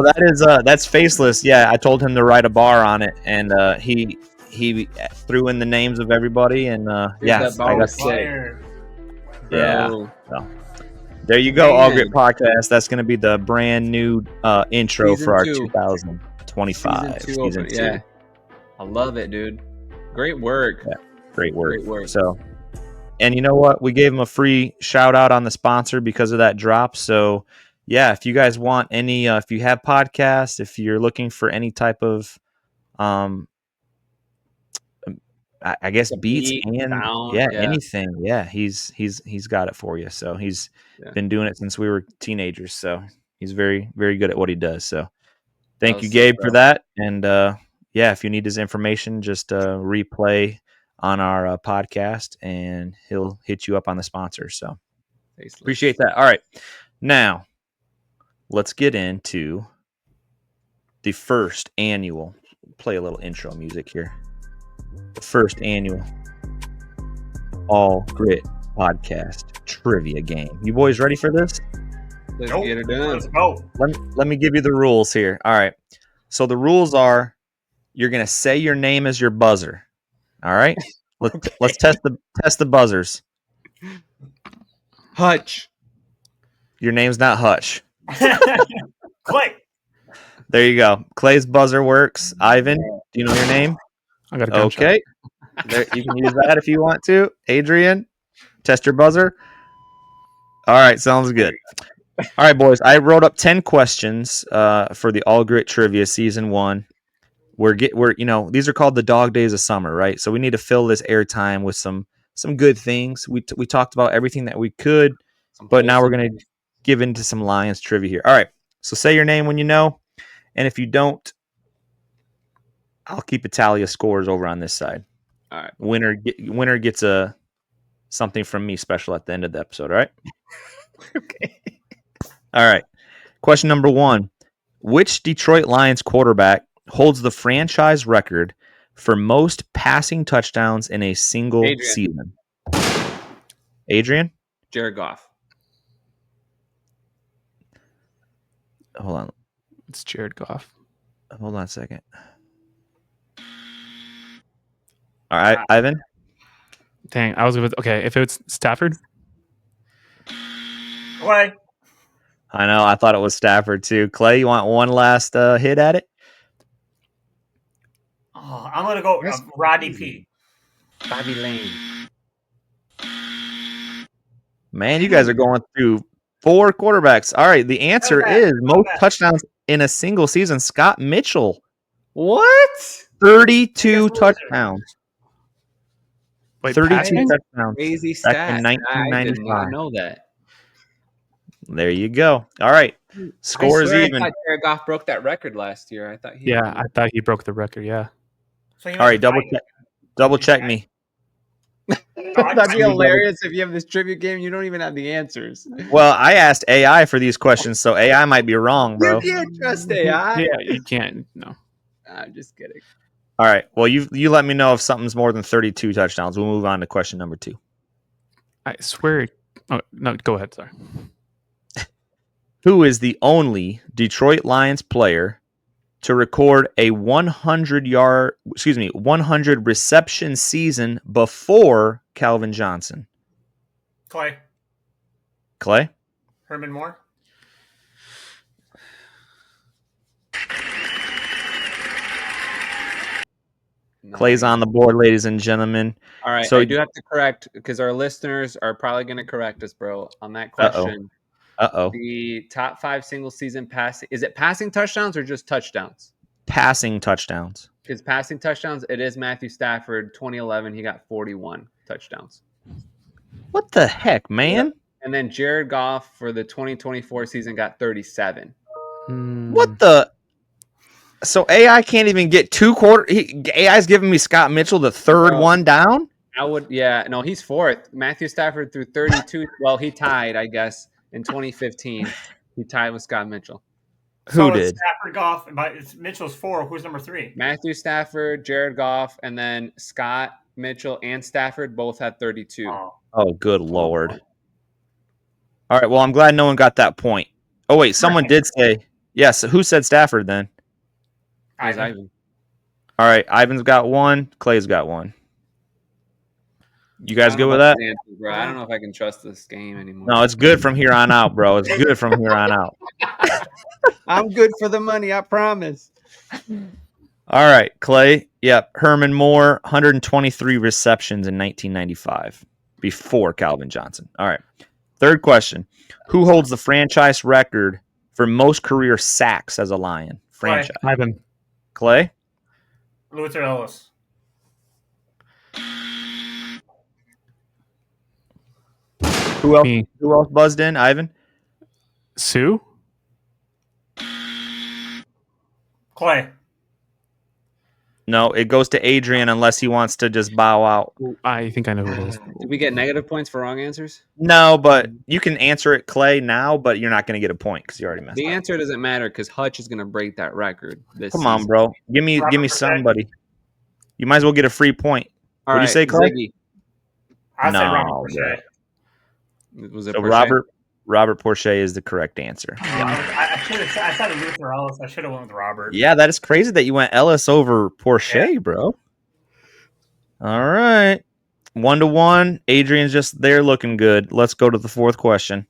that's Faceless. Yeah, I told him to write a bar on it, and he threw in the names of everybody, and yeah, that bar I got was sick. Fire. yeah. Bro. So, there you go, All Man. Grit Podcast. That's going to be the brand new intro Season for our 2. 2025 Season 2. Yeah. I love it, dude. Great work. Yeah. Great work. Great work. So, and you know what? We gave him a free shout out on the sponsor because of that drop. So, yeah, if you guys want any, if you have podcasts, if you're looking for any type of, I guess beats beat, and sound, yeah, yeah. anything. Yeah, he's got it for you. So he's been doing it since we were teenagers. So he's very, very good at what he does. So thank you, Gabe, for that. And yeah, if you need his information, just replay on our podcast, and he'll hit you up on the sponsor. So appreciate that. All right, now let's get into the first annual. Play a little intro music here. The first annual All Grit Podcast trivia game. You boys ready for this? Let's get it done. Let's go. Let me give you the rules here. All right. So the rules are you're gonna say your name as your buzzer. All right. Let's test the buzzers. Hutch. Your name's not Hutch. Clay. There you go. Clay's buzzer works. Ivan, do you know your name? I got a gunshot. Okay. There, you can use that if you want to. Adrian, test your buzzer. All right, sounds good. All right, boys. I wrote up 10 questions for the All Grit Trivia Season 1. We're these are called the dog days of summer, right? So we need to fill this airtime with some good things. We talked about everything that we could, but now we're going to give into some Lions trivia here. All right. So say your name when you know, and if you don't, I'll keep a tally of scores over on this side. All right. Winner gets a something from me special at the end of the episode. All right. Okay. All right. Question number 1: which Detroit Lions quarterback holds the franchise record for most passing touchdowns in a single season? Adrian? Jared Goff. Hold on. It's Jared Goff. Hold on a second. All right, Ivan? Dang, I was with okay. If it's Stafford, Clay. I know. I thought it was Stafford too. Clay, you want one last hit at it? Oh, I'm gonna go Rodney P. Bobby Lane. Man, you guys are going through 4 quarterbacks. All right, the answer is most touchdowns in a single season. Scott Mitchell. What? 32 touchdowns. wait, 32 passing? touchdowns. Crazy Back stat. in I did 1995. not know that. There you go. All right. Score is even. I thought Jared Goff broke that record last year. I thought he. Yeah, I thought he broke the record. Yeah. So All right, double check me. That'd be hilarious if you have this trivia game. You don't even have the answers. Well, I asked AI for these questions, so AI might be wrong, bro. You can't trust AI. Yeah, you can't. No. I'm just kidding. All right. Well, you let me know if something's more than 32 touchdowns. We'll move on to question number 2. I swear. Oh no, go ahead. Sorry. Who is the only Detroit Lions player to record a 100 reception season before Calvin Johnson? Clay. Clay? Herman Moore. Clay's on the board, ladies and gentlemen. All right. So I do have to correct because our listeners are probably going to correct us, bro, on that question. Uh-oh. The top 5 single season passing. Is it passing touchdowns or just touchdowns? Passing touchdowns. Because passing touchdowns, it is Matthew Stafford. 2011, he got 41 touchdowns. What the heck, man? Yep. And then Jared Goff for the 2024 season got 37. What the? So AI can't even get 2 quarter. AI's giving me Scott Mitchell the third one down? No, he's 4th. Matthew Stafford threw 32. Well, he tied, I guess, in 2015. He tied with Scott Mitchell. Who did? Stafford, Goff, but Mitchell's 4. Who's number 3? Matthew Stafford, Jared Goff, and then Scott Mitchell and Stafford both had 32. Oh, good Lord. All right. Well, I'm glad no one got that point. Oh wait, someone did say yes. Who said Stafford then? Ivan. All right, Ivan's got one. Clay's got one. You guys good with that? Answers, bro. I don't know if I can trust this game anymore. No, it's good from here on out, bro. It's good from here on out. I'm good for the money, I promise. All right, Clay. Yep, Herman Moore, 123 receptions in 1995 before Calvin Johnson. All right. Third question. Who holds the franchise record for most career sacks as a Lion? Franchise. Ivan. Clay? Luther Ellis. Who else? Me. Who else buzzed in? Ivan? Sue? Clay. No, it goes to Adrian unless he wants to just bow out. I think I know who it is. Did we get negative points for wrong answers? No, but you can answer it, Clay, now, but you're not going to get a point because you already messed The up. answer doesn't matter because Hutch is going to break that record. Come on, bro. Give me somebody. You might as well get a free point. All What do you say, Clay? Ziggy. I say No, Robert bro. Porcher. Was it So Porcher? Robert Porcher is the correct answer. I said Luther Ellis. I should have went with Robert. Yeah, that is crazy that you went Ellis over Porcher, bro. All right. 1-1. Adrian's just there looking good. Let's go to the fourth question.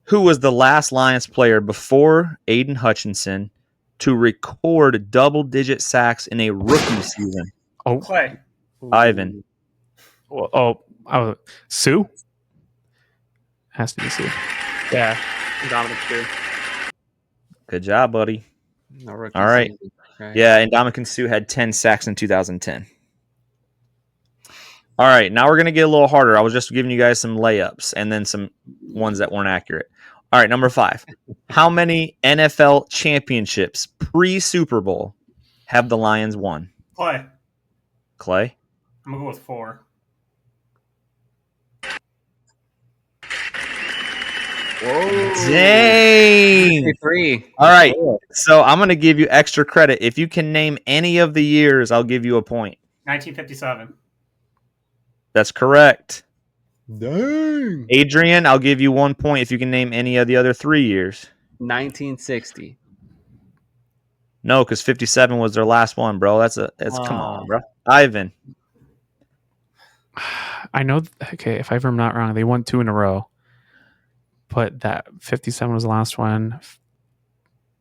Who was the last Lions player before Aiden Hutchinson to record double-digit sacks in a rookie season? Oh, Clay. Ivan. Sue? Has to be Sue. Yeah. Dominic Sue. Good job, buddy. No rookie All right. season. Okay. Yeah, and Dominican Sue had 10 sacks in 2010. All right, now we're going to get a little harder. I was just giving you guys some layups and then some ones that weren't accurate. All right, number 5. How many NFL championships pre-Super Bowl have the Lions won? Clay. Clay? I'm going to go with 4. Dang! 3. All right, so I'm going to give you extra credit. If you can name any of the years, I'll give you a point. 1957. That's correct. Dang. Adrian, I'll give you 1 point if you can name any of the other 3 years. 1960. No, because 57 was their last one, bro. Come on, bro. Ivan. I know. Okay, if I'm not wrong, they won 2 in a row. But that 57 was the last one.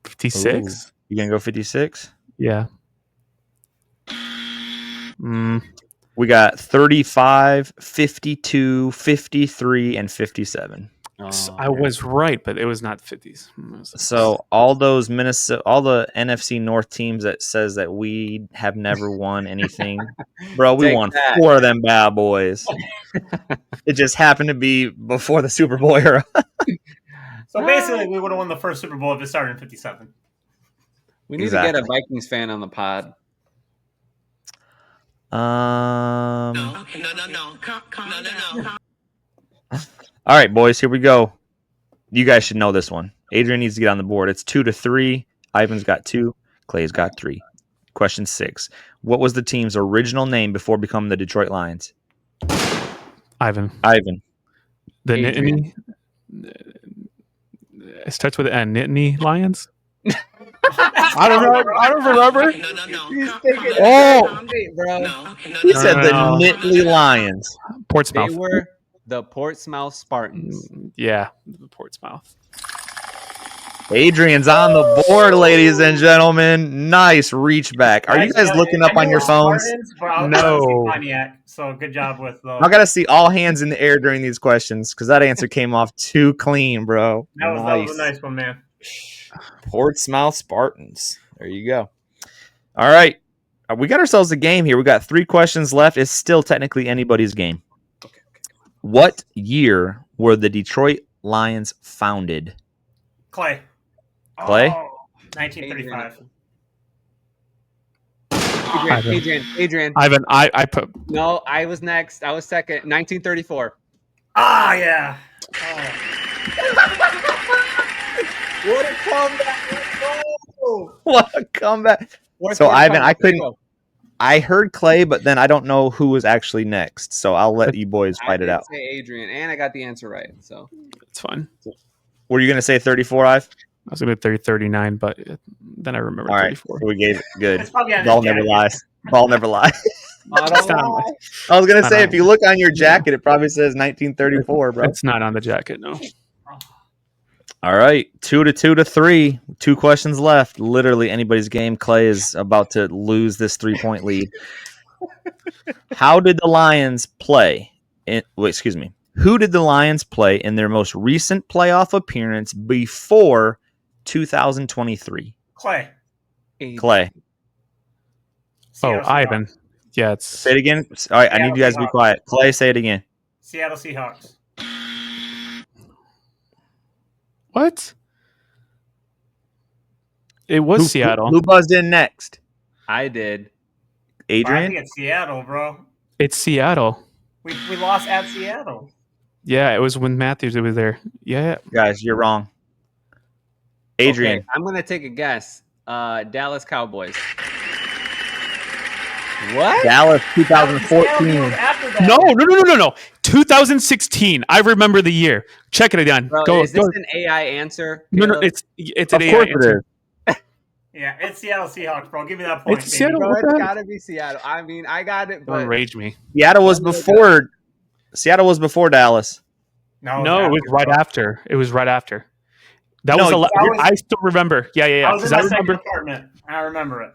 56? You gonna go 56? Yeah. We got 35, 52, 53, and 57. I was right, but it was not 50s. So all the NFC North teams that says that we have never won anything, bro, we won 4 of them bad boys. It just happened to be before the Super Bowl era. So basically, we would have won the first Super Bowl if it started in 57. We need to get a Vikings fan on the pod. No. All right, boys, here we go. You guys should know this one. Adrian needs to get on the board. It's 2-3. Ivan's got 2. Clay's got 3. Question 6. What was the team's original name before becoming the Detroit Lions? Ivan. The Nittany? It starts with an Nittany Lions? I don't remember. He said the Nittany Lions. Portsmouth. They were the Portsmouth Spartans. Yeah, the Portsmouth. Adrian's on the board, ladies and gentlemen. Nice reach back. Are you guys looking up on your phones? No. So good job with those. I got to see all hands in the air during these questions because that answer came off too clean, bro. That was a nice one, man. Portsmouth Spartans. There you go. All right. We got ourselves a game here. We got 3 questions left. It's still technically anybody's game. Okay. What year were the Detroit Lions founded? Clay. 1935. Adrian. Ivan, I put. No, I was next. I was second. 1934. Ah, yeah. What a comeback! What a comeback! So Ivan, I couldn't. I heard Clay, but then I don't know who was actually next. So I'll let you boys I fight it did out. say Adrian, and I got the answer right. So It's fine. Were you going to say 34, Ive? I was going to 39, but then I remembered All right. 34. So we gave it good. It's probably on Ball his never jacket. lies. Ball never lies. I It's not on my- I was going to I say, know. if you look on your jacket, it probably says 1934, bro. It's not on the jacket, no. All right. 2-2-3. 2 questions left. Literally anybody's game. Clay is about to lose this 3-point lead. How did the Lions play? Excuse me. Who did the Lions play in their most recent playoff appearance before 2023? Clay. Clay. Oh, Seattle Ivan. Seahawks. Yeah, it's Say it again. All right. I need you guys to be Seahawks. quiet. Clay, say it again. Seattle Seahawks. what? It was Seattle. Who buzzed in next? I did. But I Adrian? think it's Seattle, bro. It's Seattle. We lost at Seattle. Yeah, it was when Matthews was there. Yeah. Guys, you're wrong. Adrian. Okay, I'm gonna take a guess. Dallas Cowboys. What? Dallas Seattle 2014. was after that. No. 2016. I remember the year. Check it again. Bro, Go. is this an AI answer? No, Caleb? it's Of an course AI it answer. is. Yeah, it's Seattle Seahawks, bro. Give me that point. It's baby. Seattle. Bro, What it's the hell? gotta be Seattle. I mean, I got it, Don't but rage me. Seattle was before Dallas. No, it was right after. It was right after. That No, was a lot. that was- I still remember. Yeah. I was in Because my I second remember. apartment. I remember it.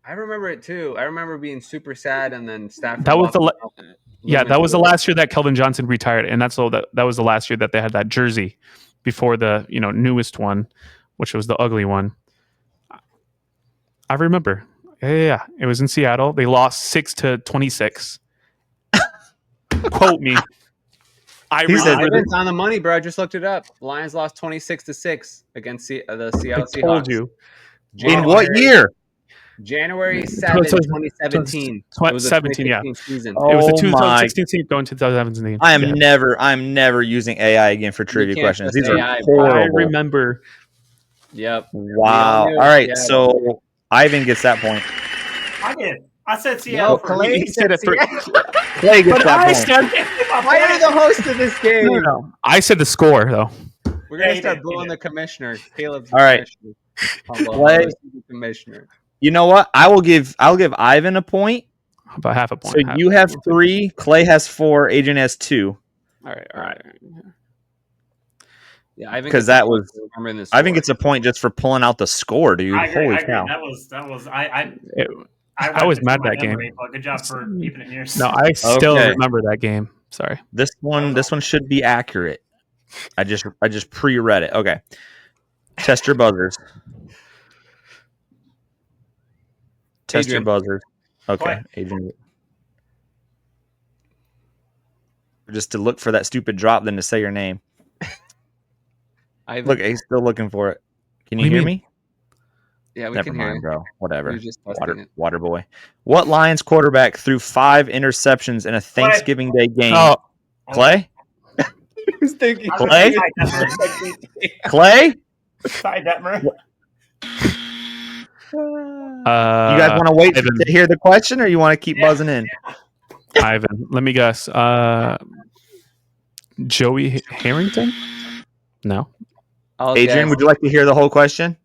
I remember it too. I rember being super sad, and then Stafford. That was the walked out, that was the losing last year that Kelvin Johnson retired, and that's all. That was the last year that they had that jersey before the newest one, which was the ugly one. I remember. Yeah. It was in Seattle. They lost 6-26. Quote me. I He said- remember. It's on the money, bro. I just looked it up. Lions lost 26-6 against the I Seattle Seahawks. told you. In what year? January 7, So- 2017. It was the 17, yeah. 2016 season. Oh It was the my- 2016 team going to 2017. I am Yeah. never using AI again for trivia can't questions. trust These are AI, bro. I horrible. remember. Yep. Wow. knew. All right, Yeah. so Ivan gets that point. I did. I said Seattle. No, Clay He said it for. Clay gets But that I point. said. Why are you the host of this game? No. I said the score though. We're Yeah, gonna he start did, he blowing did. the commissioner. Caleb's the All right. commissioner. Clay- The commissioner. You know what? I'll give Ivan a point. About half a point. So you have 3, Clay has 4, Adrian has 2. All right. Yeah, Ivan 'Cause gets that a point was- for remembering this. Ivan gets a point just for pulling out the score, dude. I agree. Holy I agree. cow. That was. I I was wiped it mad from my that game. memory, but good job for keeping it near. No, I still Okay. remember that game. Sorry. This one should be accurate. I just pre-read it. Okay. Test your buzzers. Test your Adrian. buzzers. Okay, What? Adrian. Just to look for that stupid drop, then to say your name. Ivan. Look, he's still looking for it. Can you What do you hear mean? me? Yeah, we Never can hear mind, you. bro. Whatever. You're just testing it. Water boy. What Lions quarterback threw 5 interceptions in a Thanksgiving Day game? Oh, Clay? Who's thinking? Clay? Ty Detmer. Clay? Ty Detmer. You guys want to wait Ivan. to hear the question, or you want to keep buzzing in? Ivan. Let me guess. Joey Harrington? No. Adrian, would you like to hear the whole question?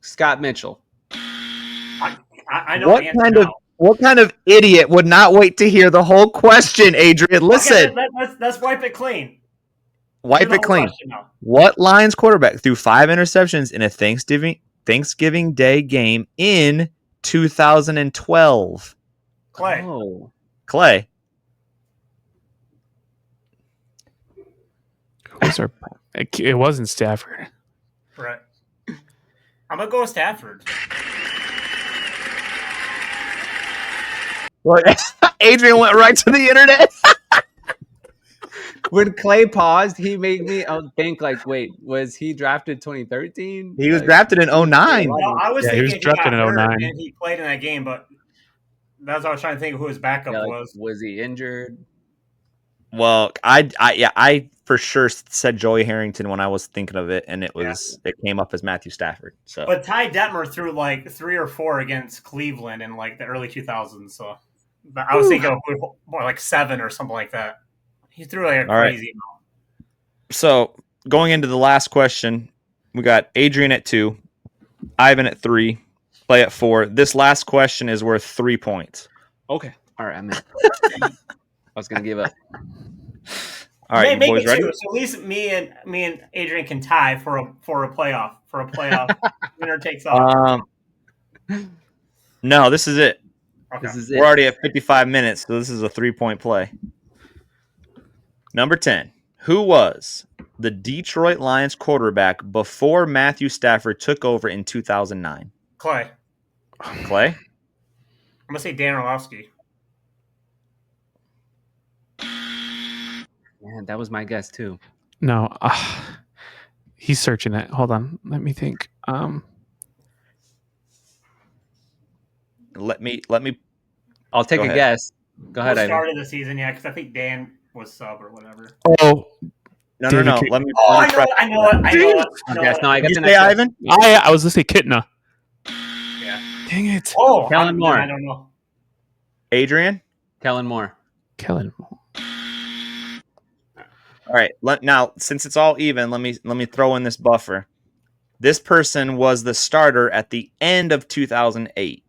Scott Mitchell. I know the answer now. What kind of idiot would not wait to hear the whole question, Adrian? Listen, Okay, let's wipe it clean. wipe Do the it whole clean. question now. What Lions quarterback threw 5 interceptions in a Thanksgiving Day game in 2012? Clay. Oh. Clay. It wasn't Stafford. Right. I'm gonna go with Stafford. Well, Adrian went right to the internet. When Clay paused, he made me think like, wait, was he drafted 2013? He was drafted in 09. No, I was Yeah, he thinking was he drafted got in hurt 09. and he played in that game, but that's what I was trying to think of who his backup was. Was he injured? Well, I for sure said Joey Harrington when I was thinking of it, and it came up as Matthew Stafford. So, But Ty Detmer threw like 3 or 4 against Cleveland in like the early 2000s. So, but I was thinking of more like 7 or something like that. He threw like a all right. crazy amount. So going into the last question, we got Adrian at 2, Ivan at 3, Clay at 4. This last question is worth 3 points. Okay. All right, I'm in. I was gonna give up. All right, you Make boys it ready? 2, so at least me and Adrian can tie for a playoff winner takes all. No, this is it. Okay. This is We're it. already at 55 minutes, so this is a 3-point play. Number 10. Who was the Detroit Lions quarterback before Matthew Stafford took over in 2009? Clay. Clay? I'm gonna say Dan Orlovsky. Man, that was my guess too. No, he's searching it. Hold on, let me think. Let me. I'll take Go a ahead. guess. Go ahead, Who Ivan. started the season? Yeah, because I think Dan was sub or whatever. Oh, No. David Let King. me. Oh, let me prep- I know it. Yes, no, I got Did the you say next guess. Ivan? I was gonna say Kitna. Yeah. Dang it, Oh, Kellen Moore. I don't know. Adrian? Kellen Moore. Kellen. All right. Now, since it's all even, let me throw in this buffer. This person was the starter at the end of 2008.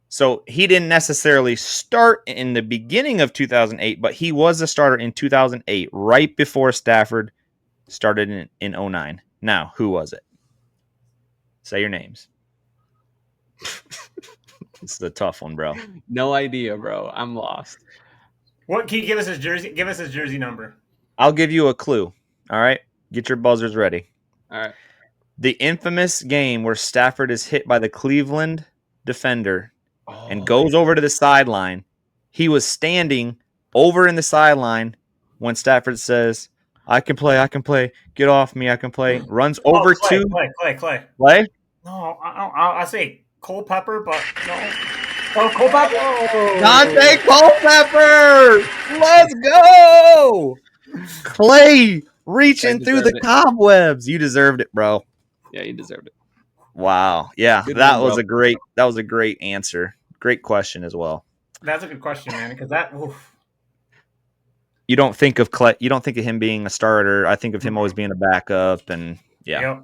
So he didn't necessarily start in the beginning of 2008, but he was a starter in 2008, right before Stafford started in 09. Now, who was it? Say your names. This is a tough one, bro. No idea, bro. I'm lost. What can you give us his jersey? Give us his jersey number. I'll give you a clue. All right? Get your buzzers ready. All right. The infamous game where Stafford is hit by the Cleveland defender and goes over to the sideline. He was standing over in the sideline when Stafford says, I can play, get off me, I can play. Runs over Clay, to Clay. Clay. No, I say Culpepper, but no. Oh, Culpepper. Dante Culpepper! Let's go! Clay reaching through the deserved it. cobwebs. You deserved it, bro. Yeah, you deserved it. Wow. Yeah, Good that one, was bro. a great answer. Great question as well. That's a good question, man. Because that. Oof. You don't think of Clay, you don't think of him being a starter. I think of him always being a backup, and yeah. Yep.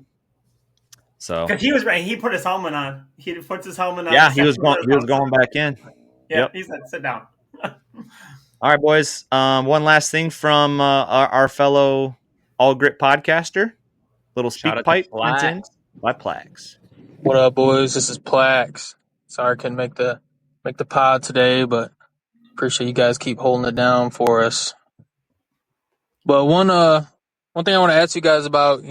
So Because he was right. He put his helmet on. He puts his helmet on. yeah, he was going back in. Yeah, Yep. he said, "Sit down." All right, boys. One last thing from our fellow All Grit podcaster. Little speak Shout out to pipe Plax. sent in by Plax. What up, boys? This is Plax. Sorry I couldn't make the pod today, but appreciate you guys keep holding it down for us. But one thing I want to ask you guys about,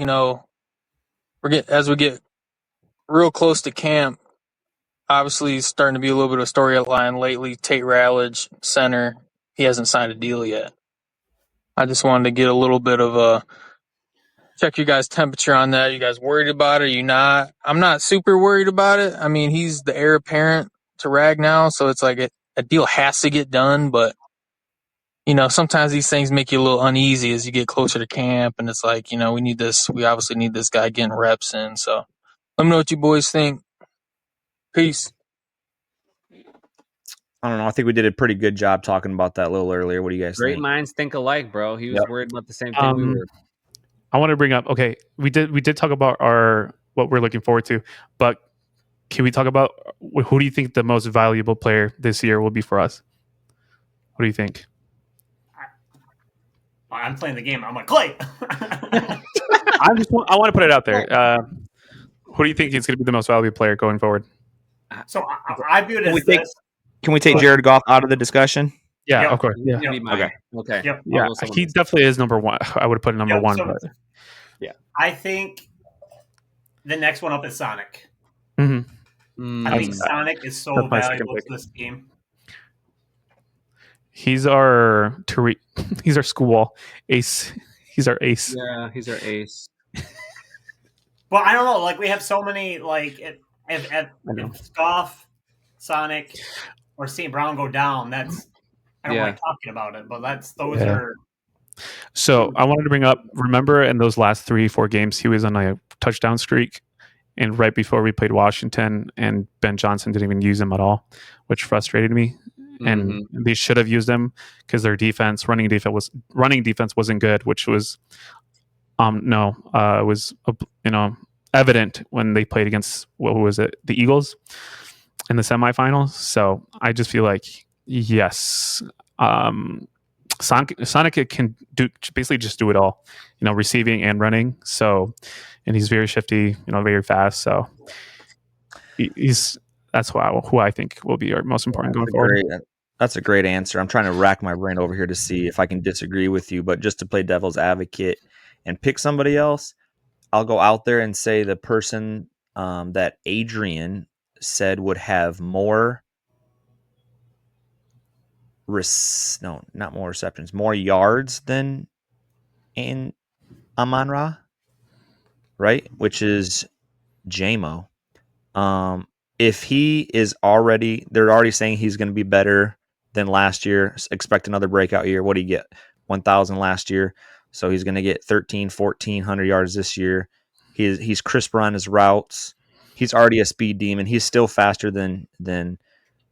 as we get real close to camp, obviously it's starting to be a little bit of a storyline lately. Tate Ratledge, center, he hasn't signed a deal yet. I just wanted to get a little bit of a check your guys' temperature on that. You guys worried about it? Are you not? I'm not super worried about it. I mean, he's the heir apparent to Ragnow, so it's like a deal has to get done, but sometimes these things make you a little uneasy as you get closer to camp, and it's like, we obviously need this guy getting reps in. So let me know what you boys think. Peace. I don't know. I think we did a pretty good job talking about that a little earlier. What do you guys Great think? minds think alike, bro. He was Yep. worried about the same thing we were. I want to bring up. Okay, we did talk about what we're looking forward to, but can we talk about who do you think the most valuable player this year will be for us? What do you think? I'm playing the game. I'm like Clay. I want to put it out there. Who do you think is going to be the most valuable player going forward? So I view it as this. Can we take Jared Goff out of the discussion? Yeah, Yep. of course. Yeah, Be mine. Okay. Yep. yeah. He definitely is number one. I would put him number one. So But I think the next one up is Sonic. mm-hmm. I think Sonic is so That's my second valuable to pick. this team. He's our he's our school ace. He's our ace. Yeah, he's our ace. Well, I don't know. Like we have so many. Like if Goff, Sonic, or St. Brown go down, I don't Yeah. like talking about it, but those Yeah. are. So I wanted to bring up, remember in those last 3-4 games, he was on a touchdown streak. And right before we played Washington, and Ben Johnson didn't even use him at all, which frustrated me. And they should have used him because their running defense wasn't good, which was evident when they played against, what was it, the Eagles in the semifinals. So I just feel like, yes, Sonic can basically just do it all, receiving and running. So, and he's very shifty, very fast. So that's who I think will be our most important going forward. That's a great answer. I'm trying to rack my brain over here to see if I can disagree with you, but just to play devil's advocate and pick somebody else, I'll go out there and say the person that Adrian said would have more not more receptions, more yards than Amon-Ra, right? Which is JMO. If he is they're already saying he's going to be better than last year. Expect another breakout year. What do you get? 1,000 last year. So he's going to get 1,400 yards this year. He's crisper on his routes. He's already a speed demon. He's still faster than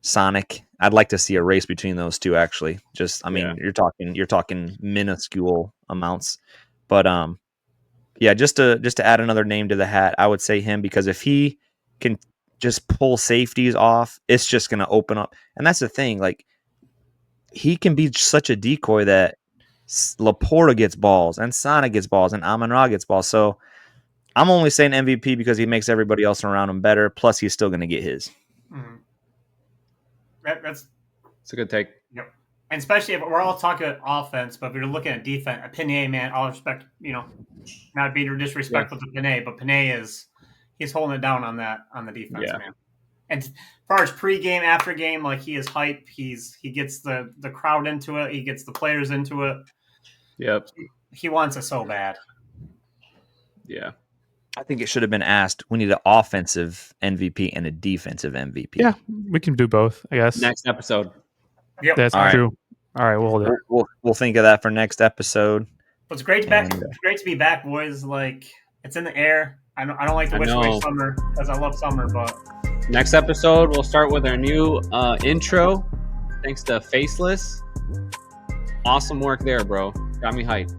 Sonic. I'd like to see a race between those two, actually. You're talking minuscule amounts. But just to add another name to the hat, I would say him, because if he can just pull safeties off, it's just going to open up. And that's the thing. Like, he can be such a decoy that Laporta gets balls and Sonic gets balls and Amon-Ra gets balls. So I'm only saying MVP because he makes everybody else around him better. Plus, he's still going to get his. Mm-hmm. That's a good take. Yep. And especially if we're all talking offense, but if you're looking at defense, Panay, man, all respect, not being disrespectful to Panay, but Panay he's holding it down on the defense, man. And as far as pregame, after game, like, he is hype. He gets the crowd into it. He gets the players into it. Yep. He wants it so bad. Yeah. I think it should have been asked. We need an offensive MVP and a defensive MVP. Yeah, we can do both, I guess. Next episode. Yep. That's true. All right, we'll hold it. We'll think of that for next episode. But it's great to be back, boys. Like, it's in the air. I don't like to wish away summer because I love summer, but next episode we'll start with our new intro. Thanks to Faceless. Awesome work there, bro. Got me hyped.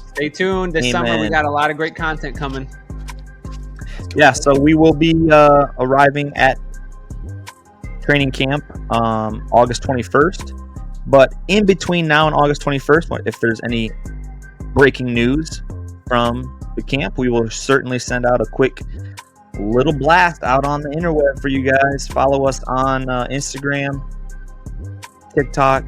Stay tuned. This summer we got a lot of great content coming. Yeah, so we will be arriving at training camp August 21st. But in between now and August 21st, if there's any breaking news from the camp, we will certainly send out a quick little blast out on the interweb for you guys. Follow us on Instagram, TikTok,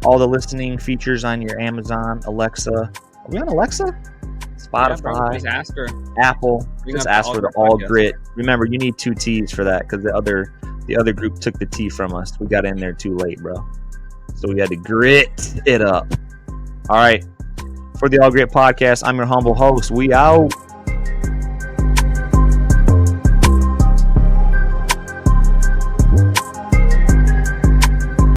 all the listening features on your Amazon, Alexa. Are we on Alexa? Spotify, just ask her. Apple. Just ask for the All Grit. Remember, you need 2 T's for that because the other group took the T from us. We got in there too late, bro. So we had to grit it up. All right. For the All Grit Podcast, I'm your humble host. We out.